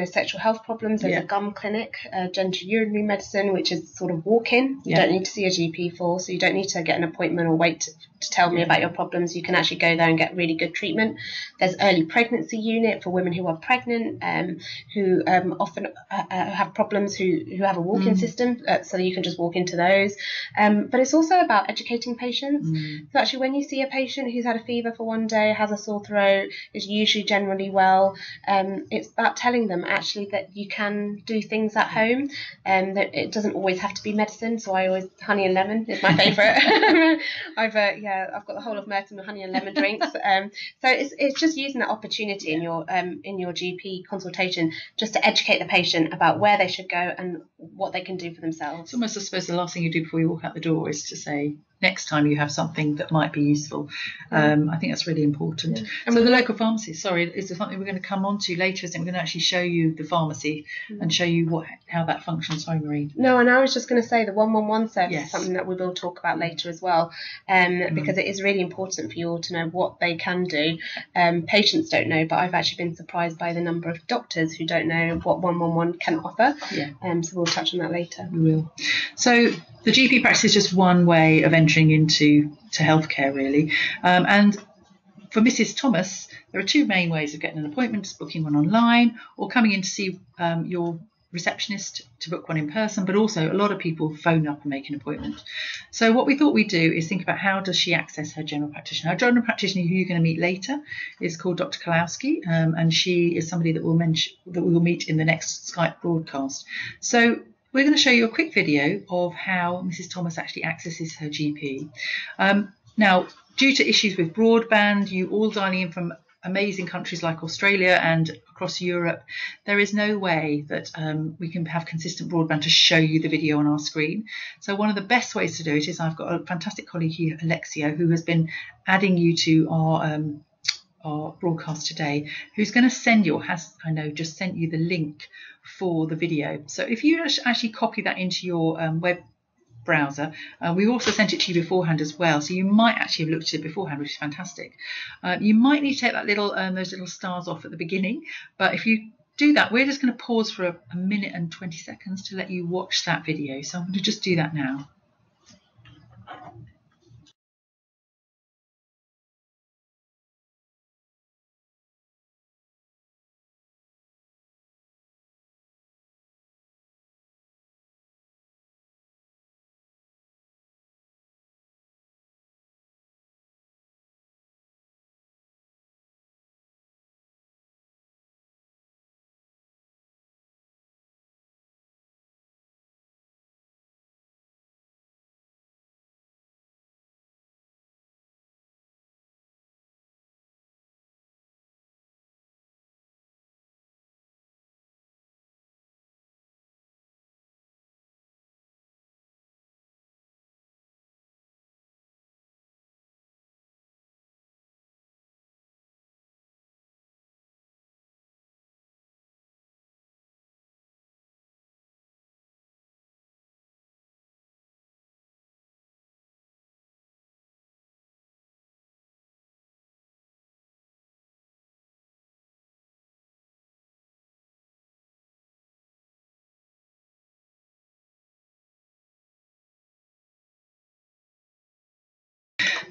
sexual health problems, there's a gum clinic, genitourinary medicine, which is sort of walk-in. You don't need to see a GP for, so you don't need to get an appointment or wait to tell me about your problems. You can actually go there and get really good treatment. There's early pregnancy unit for women who are pregnant, who often have problems, who have a walk-in system, so you can just walk into those. But it's also about educating patients. So actually, when you see a patient who's had a fever for one day, has a sore throat, is usually generally well, it's about telling them actually that you can do things at home, that it doesn't always have to be medicine. So I always, honey and lemon is my favourite. I've got the whole of Merton with honey and lemon drinks. So it's just using that opportunity in your GP consultation just to educate the patient about where they should go and what they can do for themselves. It's almost, I suppose, the last thing you do before you walk out the door is to say, next time you have something that might be useful. I think that's really important. And so the local pharmacy, is something we're going to come on to later, isn't it? We're going to actually show you the pharmacy and show you how that functions. Sorry, Maureen. No, and I was just going to say the 111 service is something that we will talk about later as well, because it is really important for you all to know what they can do. Patients don't know, but I've actually been surprised by the number of doctors who don't know what 111 can offer. So we'll touch on that later. We will. So the GP practice is just one way of entering into healthcare, really. And for Mrs. Thomas, there are two main ways of getting an appointment: booking one online or coming in to see your receptionist to book one in person. But also a lot of people phone up and make an appointment. So what we thought we'd do is think about how does she access her general practitioner. Her general practitioner, who you're going to meet later, is called Dr. Kalowski, and she is somebody that we will meet in the next Skype broadcast. So we're going to show you a quick video of how Mrs. Thomas actually accesses her GP. Now, due to issues with broadband, you all dialing in from amazing countries like Australia and across Europe, there is no way that we can have consistent broadband to show you the video on our screen. So one of the best ways to do it is, I've got a fantastic colleague here, Alexia, who has been adding you to our broadcast today, who's going to send you, or has, I know, just sent you the link for the video. So if you actually copy that into your web browser, we also sent it to you beforehand as well, so you might actually have looked at it beforehand, which is fantastic. You might need to take that those little stars off at the beginning, but if you do that, we're just going to pause for a minute and 20 seconds to let you watch that video. So I'm going to just do that now.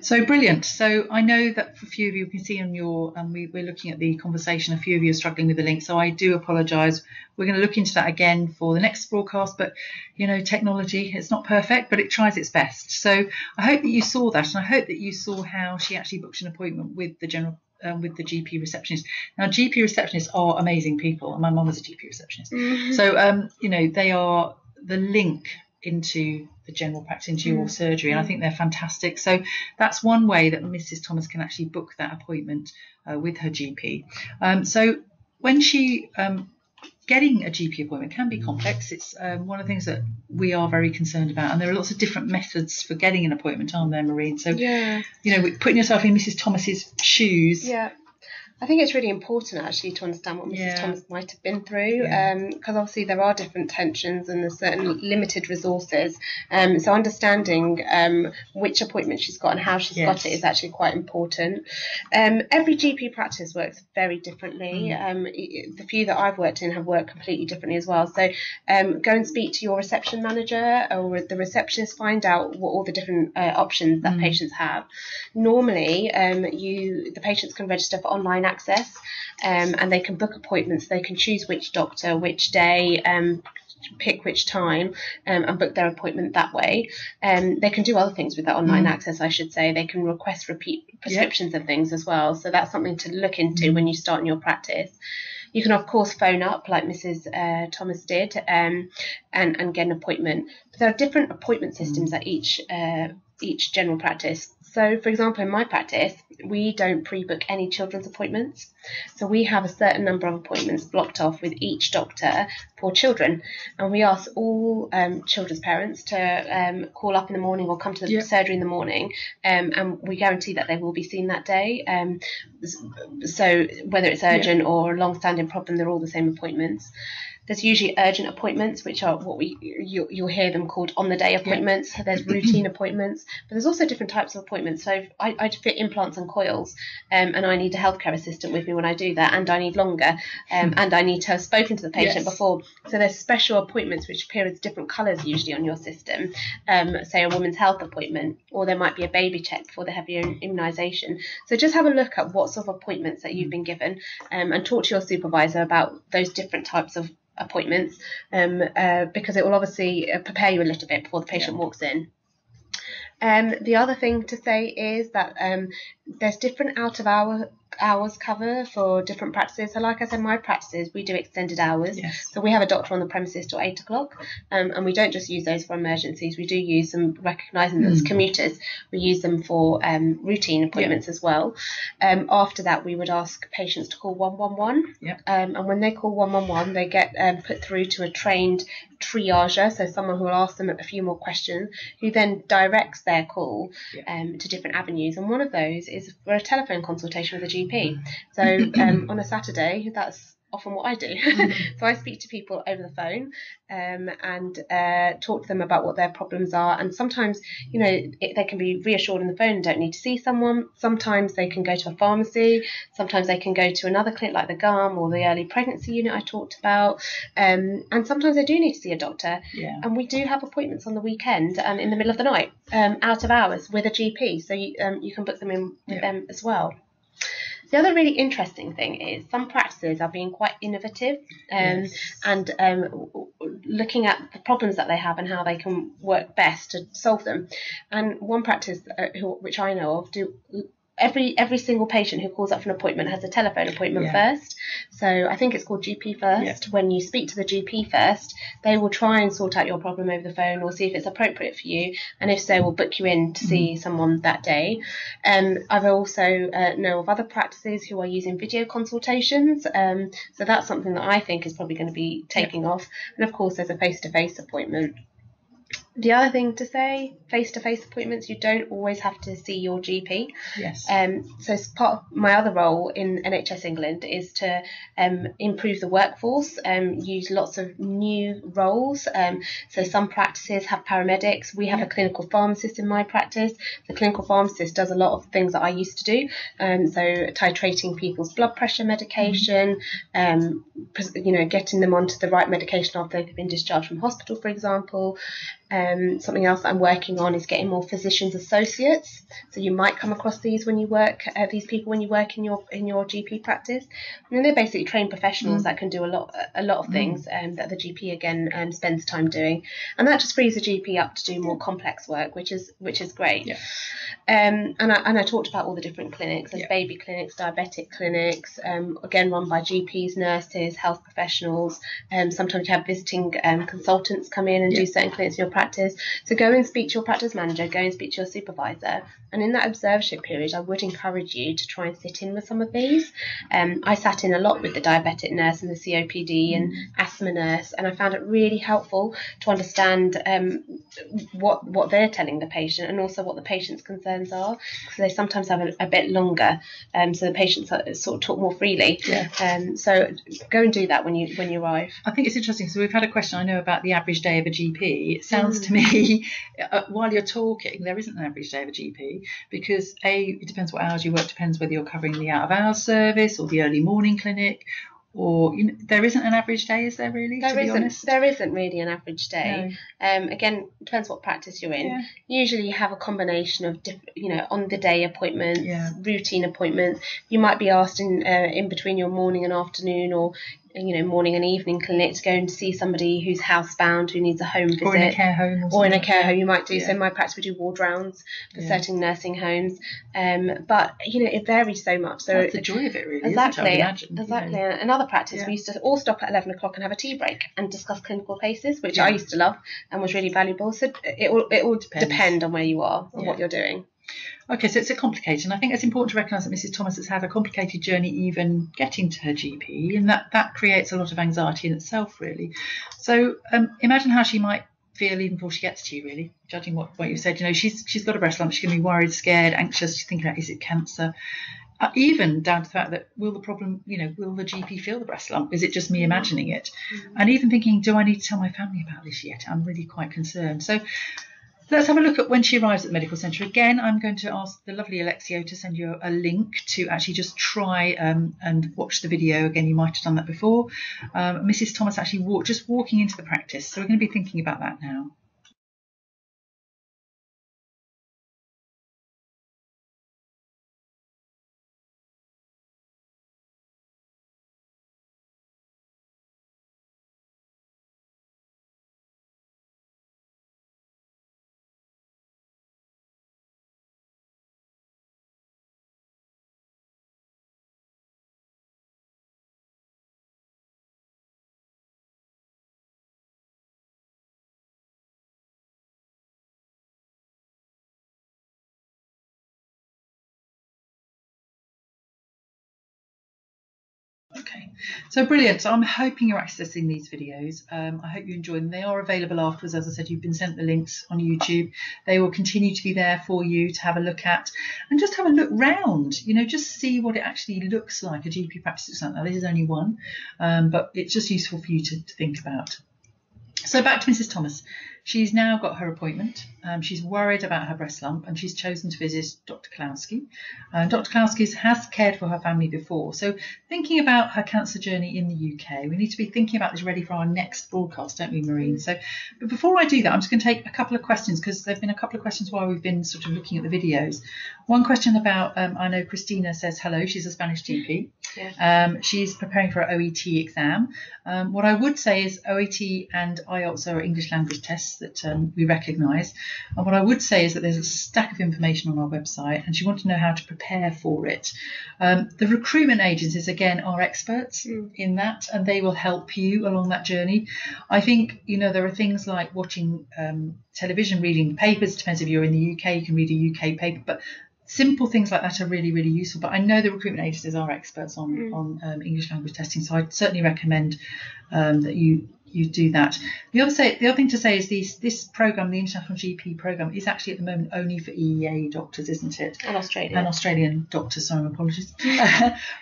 So brilliant. So I know that for a few of you can see on your, we're looking at the conversation, a few of you are struggling with the link. So I do apologise. We're going to look into that again for the next broadcast. But, you know, technology, it's not perfect, but it tries its best. So I hope that you saw that. And I hope that you saw how she actually booked an appointment with the with the GP receptionist. Now, GP receptionists are amazing people. And my mum was a GP receptionist. So, you know, they are the link into the general practice, into your surgery, and I think they're fantastic. So that's one way that Mrs. Thomas can actually book that appointment with her GP. So when she getting a GP appointment can be complex. It's one of the things that we are very concerned about, and there are lots of different methods for getting an appointment, aren't there, Maureen? So you know, putting yourself in Mrs. Thomas's shoes. I think it's really important actually to understand what Mrs. Thomas might have been through, because obviously there are different tensions and there's certain limited resources. So understanding which appointment she's got and how she's got it is actually quite important. Every GP practice works very differently. The few that I've worked in have worked completely differently as well. So go and speak to your reception manager or the receptionist, find out what all the different options that patients have. Normally, the patients can register for online access, and they can book appointments. They can choose which doctor, which day, pick which time, and book their appointment that way. They can do other things with that online access, I should say. They can request repeat prescriptions and things as well. So that's something to look into when you start in your practice. You can, of course, phone up like Mrs. Thomas did and get an appointment. But there are different appointment systems at each general practice. So, for example, in my practice, we don't pre-book any children's appointments. So we have a certain number of appointments blocked off with each doctor for children. And we ask all children's parents to call up in the morning or come to the surgery in the morning. And we guarantee that they will be seen that day. So whether it's urgent or a long-standing problem, they're all the same appointments. There's usually urgent appointments, which are what you'll hear them called on-the-day appointments. There's routine appointments, but there's also different types of appointments. So I fit implants and coils, and I need a healthcare assistant with me when I do that, and I need longer, and I need to have spoken to the patient before. So there's special appointments which appear as different colours usually on your system, say a women's health appointment, or there might be a baby check before they have your immunisation. So just have a look at what sort of appointments that you've been given, and talk to your supervisor about those different types of appointments, because it will obviously prepare you a little bit before the patient walks in. The other thing to say is that there's different hours cover for different practices. So like I said, my practices, we do extended hours. So we have a doctor on the premises till 8 o'clock, and we don't just use those for emergencies. We do use them, recognising them as commuters. We use them for routine appointments as well. After that, we would ask patients to call 111. And when they call 111, they get put through to a trained triager, so someone who will ask them a few more questions, who then directs their call to different avenues. And one of those is for a telephone consultation with a GP. So on a Saturday, that's often what I do. So I speak to people over the phone and talk to them about what their problems are. And sometimes, you know, they can be reassured on the phone and don't need to see someone. Sometimes they can go to a pharmacy. Sometimes they can go to another clinic like the GUM or the early pregnancy unit I talked about. And sometimes they do need to see a doctor. And we do have appointments on the weekend and in the middle of the night, out of hours with a GP. So you can book them in with them as well. The other really interesting thing is some practices are being quite innovative and looking at the problems that they have and how they can work best to solve them. And one practice which I know of every single patient who calls up for an appointment has a telephone appointment first. So I think it's called GP First. When you speak to the GP first, they will try and sort out your problem over the phone or see if it's appropriate for you. And if so, we'll book you in to see someone that day. I've also know of other practices who are using video consultations. So that's something that I think is probably going to be taking off. And of course, there's a face-to-face appointment. The other thing to say, face-to-face appointments, you don't always have to see your GP. So as part of my other role in NHS England is to improve the workforce, use lots of new roles. So some practices have paramedics. We have a clinical pharmacist in my practice. The clinical pharmacist does a lot of things that I used to do. So titrating people's blood pressure medication, getting them onto the right medication after they've been discharged from hospital, for example. Something else that I'm working on is getting more physicians associates. So you might come across these when you work, these people when you work in your GP practice. And they're basically trained professionals that can do a lot of things that the GP again spends time doing, and that just frees the GP up to do more complex work, which is great. Yeah. And I talked about all the different clinics. There's baby clinics, diabetic clinics, again run by GPs, nurses, health professionals. Sometimes you have visiting consultants come in and do certain clinics in your practice. So go and speak to your practice manager, go and speak to your supervisor. And in that observership period, I would encourage you to try and sit in with some of these. I sat in a lot with the diabetic nurse and the COPD and asthma nurse, and I found it really helpful to understand what they're telling the patient, and also what the patient's concerns are, because they sometimes have a bit longer, so the patients sort of talk more freely. So go and do that when you arrive. I think it's interesting. So we've had a question, I know, about the average day of a GP. It sounds to me, while you're talking, there isn't an average day of a GP, because it depends what hours you work, depends whether you're covering the out of hours service or the early morning clinic, or there isn't an average day, is there really? There isn't really an average day. No. Again, depends what practice you're in. Yeah. Usually you have a combination of on the day appointments, routine appointments. You might be asked in between your morning and afternoon, or morning and evening clinic, to go and see somebody who's housebound, who needs a home visit, or in a care home, you might do. So in my practice we do ward rounds for certain nursing homes, but it varies so much. So that's the joy of it, really. Exactly. Another Another practice, we used to all stop at 11 o'clock and have a tea break and discuss clinical cases, which I used to love and was really valuable. So it will depend on where you are and what you're doing. Okay, so it's a complicated, and I think it's important to recognise that Mrs. Thomas has had a complicated journey even getting to her GP, and that creates a lot of anxiety in itself, really. So imagine how she might feel even before she gets to you, really, judging what you said. She's got a breast lump, she's going to be worried, scared, anxious, she's thinking about, is it cancer? Even down to the fact that will the GP feel the breast lump? Is it just me imagining it? And even thinking, do I need to tell my family about this yet? I'm really quite concerned. So let's have a look at when she arrives at the medical centre. Again, I'm going to ask the lovely Alexio to send you a link to actually just try and watch the video. Again, you might have done that before. Mrs. Thomas actually walking into the practice. So we're going to be thinking about that now. Okay, so brilliant. So I'm hoping you're accessing these videos. I hope you enjoy them. They are available afterwards. As I said, you've been sent the links on YouTube. They will continue to be there for you to have a look at, and just have a look round, just see what it actually looks like, a GP practice. Now, this is only one, but it's just useful for you to think about. So back to Mrs. Thomas. She's now got her appointment. She's worried about her breast lump, and she's chosen to visit Dr. Klowski. Dr. Klowski has cared for her family before. So thinking about her cancer journey in the UK, we need to be thinking about this ready for our next broadcast, don't we, Maureen? So, but before I do that, I'm just going to take a couple of questions, because there have been a couple of questions while we've been sort of looking at the videos. One question about, I know Christina says hello. She's a Spanish GP. Yeah. She's preparing for her OET exam. What I would say is OET and IELTS are English language tests that we recognise. And what I would say is that there's a stack of information on our website, and you want to know how to prepare for it. The recruitment agencies, again, are experts in that, and they will help you along that journey. I think, there are things like watching television, reading papers. Depends if you're in the UK, you can read a UK paper, but simple things like that are really, really useful. But I know the recruitment agencies are experts on English language testing, so I'd certainly recommend that you do that. The other thing to say is this programme, the International GP programme, is actually at the moment only for EEA doctors, isn't it? And Australian doctors, sorry, my apologies.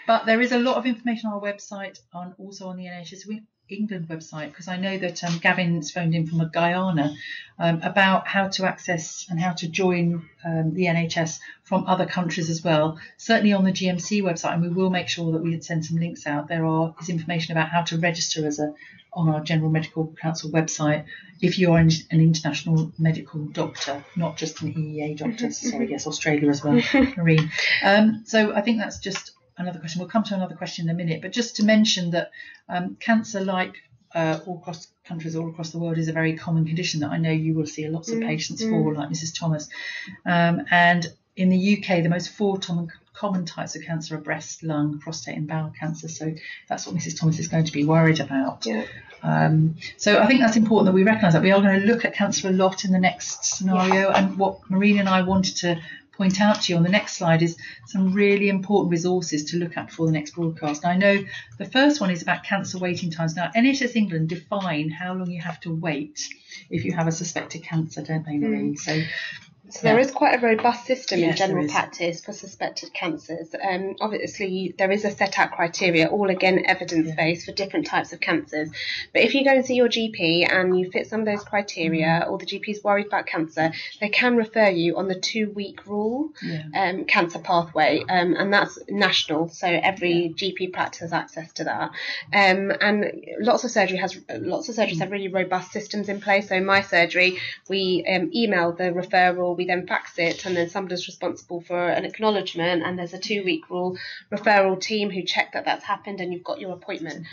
But there is a lot of information on our website, also on the NHS. England website, because I know that Gavin's phoned in from Guyana about how to access and how to join the NHS from other countries as well. Certainly on the GMC website, and we will make sure that we send some links out. There is information about how to register on our General Medical Council website if you are an international medical doctor, not just an EEA doctor. Sorry, yes, Australia as well, Marine. So I think that's just another question. We'll come to another question in a minute, but just to mention that cancer, like all across countries all across the world, is a very common condition that I know you will see lots of patients for, like Mrs. Thomas. And in the UK, the most four common types of cancer are breast, lung, prostate and bowel cancer. So that's what Mrs. Thomas is going to be worried about. Yeah. So I think that's important that we recognise that. We are going to look at cancer a lot in the next scenario. Yeah. And what Maureen and I wanted to point out to you on the next slide is some really important resources to look at for the next broadcast. Now, I know the first one is about cancer waiting times. Now, NHS England define how long you have to wait if you have a suspected cancer, don't they, Maureen? So there is quite a robust system in general practice for suspected cancers. Obviously, there is a set out criteria, all again evidence-based for different types of cancers. But if you go and see your GP and you fit some of those criteria, or the GP is worried about cancer, they can refer you on the 2-week rule cancer pathway, and that's national. So every GP practice has access to that. And lots of surgeries have really robust systems in place. So my surgery, we email the referral. We then fax it, and then somebody's responsible for an acknowledgement, and there's a 2-week rule referral team who check that that's happened and you've got your appointment.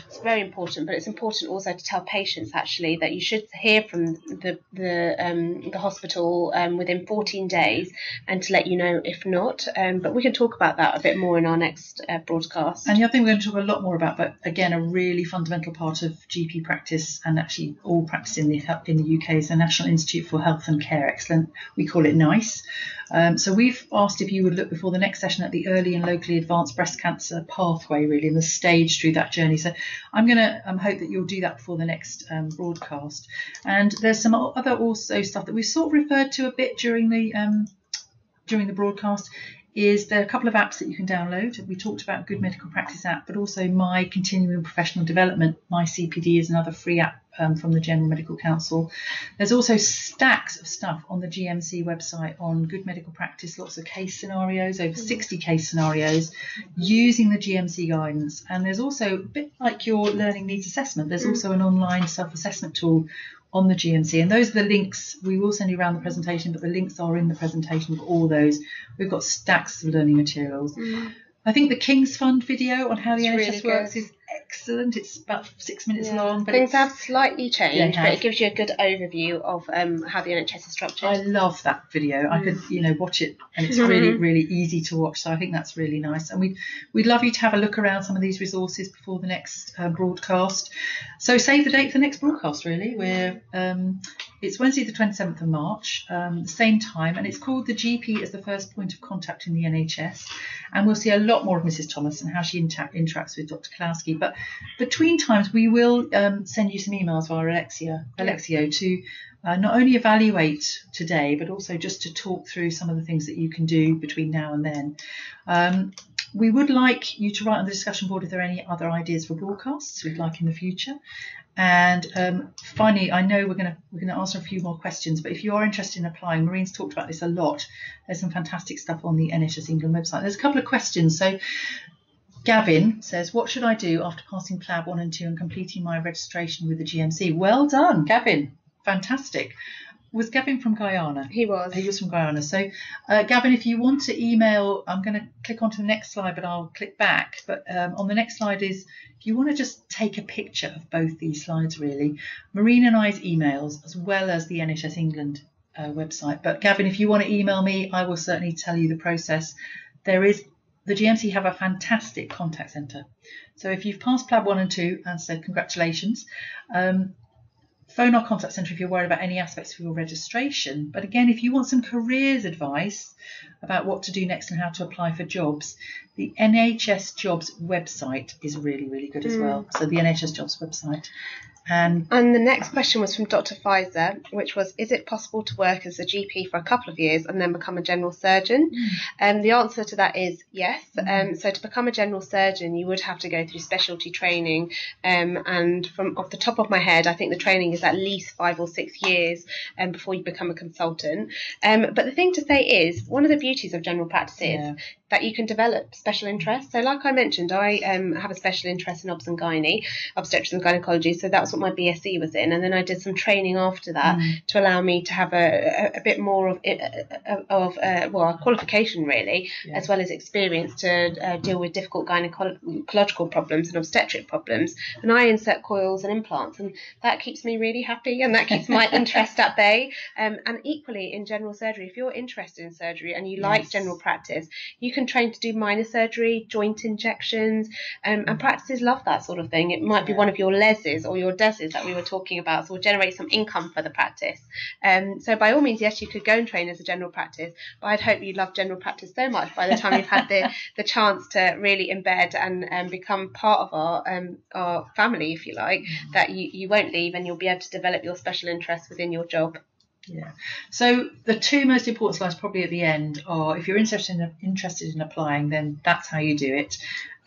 It's very important, but it's important also to tell patients actually that you should hear from the hospital within 14 days, and to let you know if not. But we can talk about that a bit more in our next broadcast. And the other thing we're going to talk a lot more about, but again a really fundamental part of GP practice and actually all practice in the UK, is the National Institute for Health and Care Excellence. We call it NICE. So we've asked if you would look before the next session at the early and locally advanced breast cancer pathway, really, and the stage through that journey. So I'm going to hope that you'll do that before the next broadcast. And there's some other also stuff that we sort of referred to a bit during the broadcast. There are a couple of apps that you can download. We talked about Good Medical Practice app, but also My Continuing Professional Development, My CPD, is another free app from the General Medical Council. There's also stacks of stuff on the GMC website on good medical practice, lots of case scenarios, over 60 case scenarios using the GMC guidance. And there's also, a bit like your learning needs assessment, there's also an online self-assessment tool on the GMC, and those are the links. We will send you around the presentation, but the links are in the presentation for all those. We've got stacks of learning materials. I think the King's Fund video on how the NHS works is excellent. It's about 6 minutes long. But things have slightly changed, but it gives you a good overview of how the NHS is structured. I love that video. I could, watch it, and it's really, really easy to watch. So I think that's really nice. And we'd love you to have a look around some of these resources before the next broadcast. So save the date for the next broadcast, really. It's Wednesday the 27th of March, same time, and it's called The GP as the First Point of Contact in the NHS. And we'll see a lot more of Mrs. Thomas and how she interacts with Dr. Klowski. But between times, we will send you some emails via Alexio to not only evaluate today, but also just to talk through some of the things that you can do between now and then. We would like you to write on the discussion board if there are any other ideas for broadcasts we'd like in the future. And finally, I know we're going to answer a few more questions, but if you are interested in applying, Maureen's talked about this a lot. There's some fantastic stuff on the NHS England website. There's a couple of questions. So Gavin says, what should I do after passing PLAB 1 and 2 and completing my registration with the GMC? Well done, Gavin. Fantastic. Was Gavin from Guyana? He was. He was from Guyana. So, Gavin, if you want to email, I'm going to click onto the next slide, but I'll click back. But on the next slide is, if you want to just take a picture of both these slides, really, Maureen and I's emails, as well as the NHS England website. But Gavin, if you want to email me, I will certainly tell you the process. The GMC have a fantastic contact centre. So if you've passed PLAB 1 and 2 and said congratulations, phone our contact centre if you're worried about any aspects of your registration. But again, if you want some careers advice about what to do next and how to apply for jobs, the NHS Jobs website is really, really good as well. So the NHS Jobs website. And the next question was from Dr. Pfizer, which was, is it possible to work as a GP for a couple of years and then become a general surgeon? The answer to that is yes. So to become a general surgeon, you would have to go through specialty training. And from off the top of my head, I think the training is at least 5 or 6 years before you become a consultant. But the thing to say is, one of the beauties of general practice is that you can develop special interests. So like I mentioned, I have a special interest in obstetrics and gynecology. So that's what my BSc was in. And then I did some training after that to allow me to have a bit more of a qualification really, as well as experience to deal with difficult gynecological problems and obstetric problems. And I insert coils and implants, and that keeps me really happy, and that keeps my interest at bay. And equally in general surgery, if you're interested in surgery and you like general practice, you can train to do minor surgery, joint injections, and practices love that sort of thing. It might be one of your leses or your deses that we were talking about, so we'll generate some income for the practice. So by all means, yes, you could go and train as a general practice, but I'd hope you love general practice so much by the time you've had the chance to really embed and become part of our family, if you like, that you won't leave, and you'll be able to develop your special interests within your job. Yeah. So the two most important slides probably at the end are, if you're interested in applying, then that's how you do it.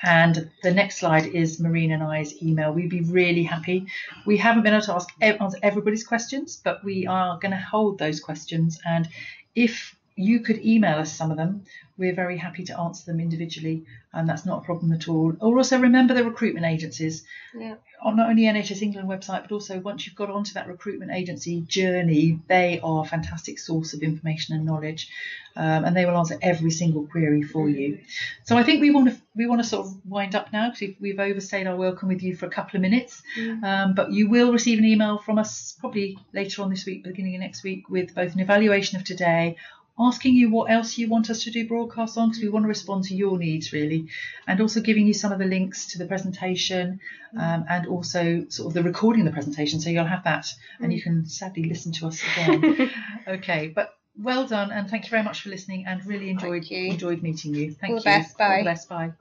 And the next slide is Maureen and I's email. We'd be really happy. We haven't been able to answer everybody's questions, but we are going to hold those questions. And if you could email us some of them, we're very happy to answer them individually, and that's not a problem at all. Or also remember the recruitment agencies on not only NHS England website, but also once you've got onto that recruitment agency journey, they are a fantastic source of information and knowledge, and they will answer every single query for you. So I think we want to sort of wind up now, because we've overstayed our welcome with you for a couple of minutes. But you will receive an email from us probably later on this week, beginning of next week, with both an evaluation of today, asking you what else you want us to do broadcasts on, because we want to respond to your needs really, and also giving you some of the links to the presentation, and also sort of the recording of the presentation, so you'll have that and you can sadly listen to us again. Okay, but well done, and thank you very much for listening, and really enjoyed meeting you. Thank you. All the best. Bye. All the best. Bye.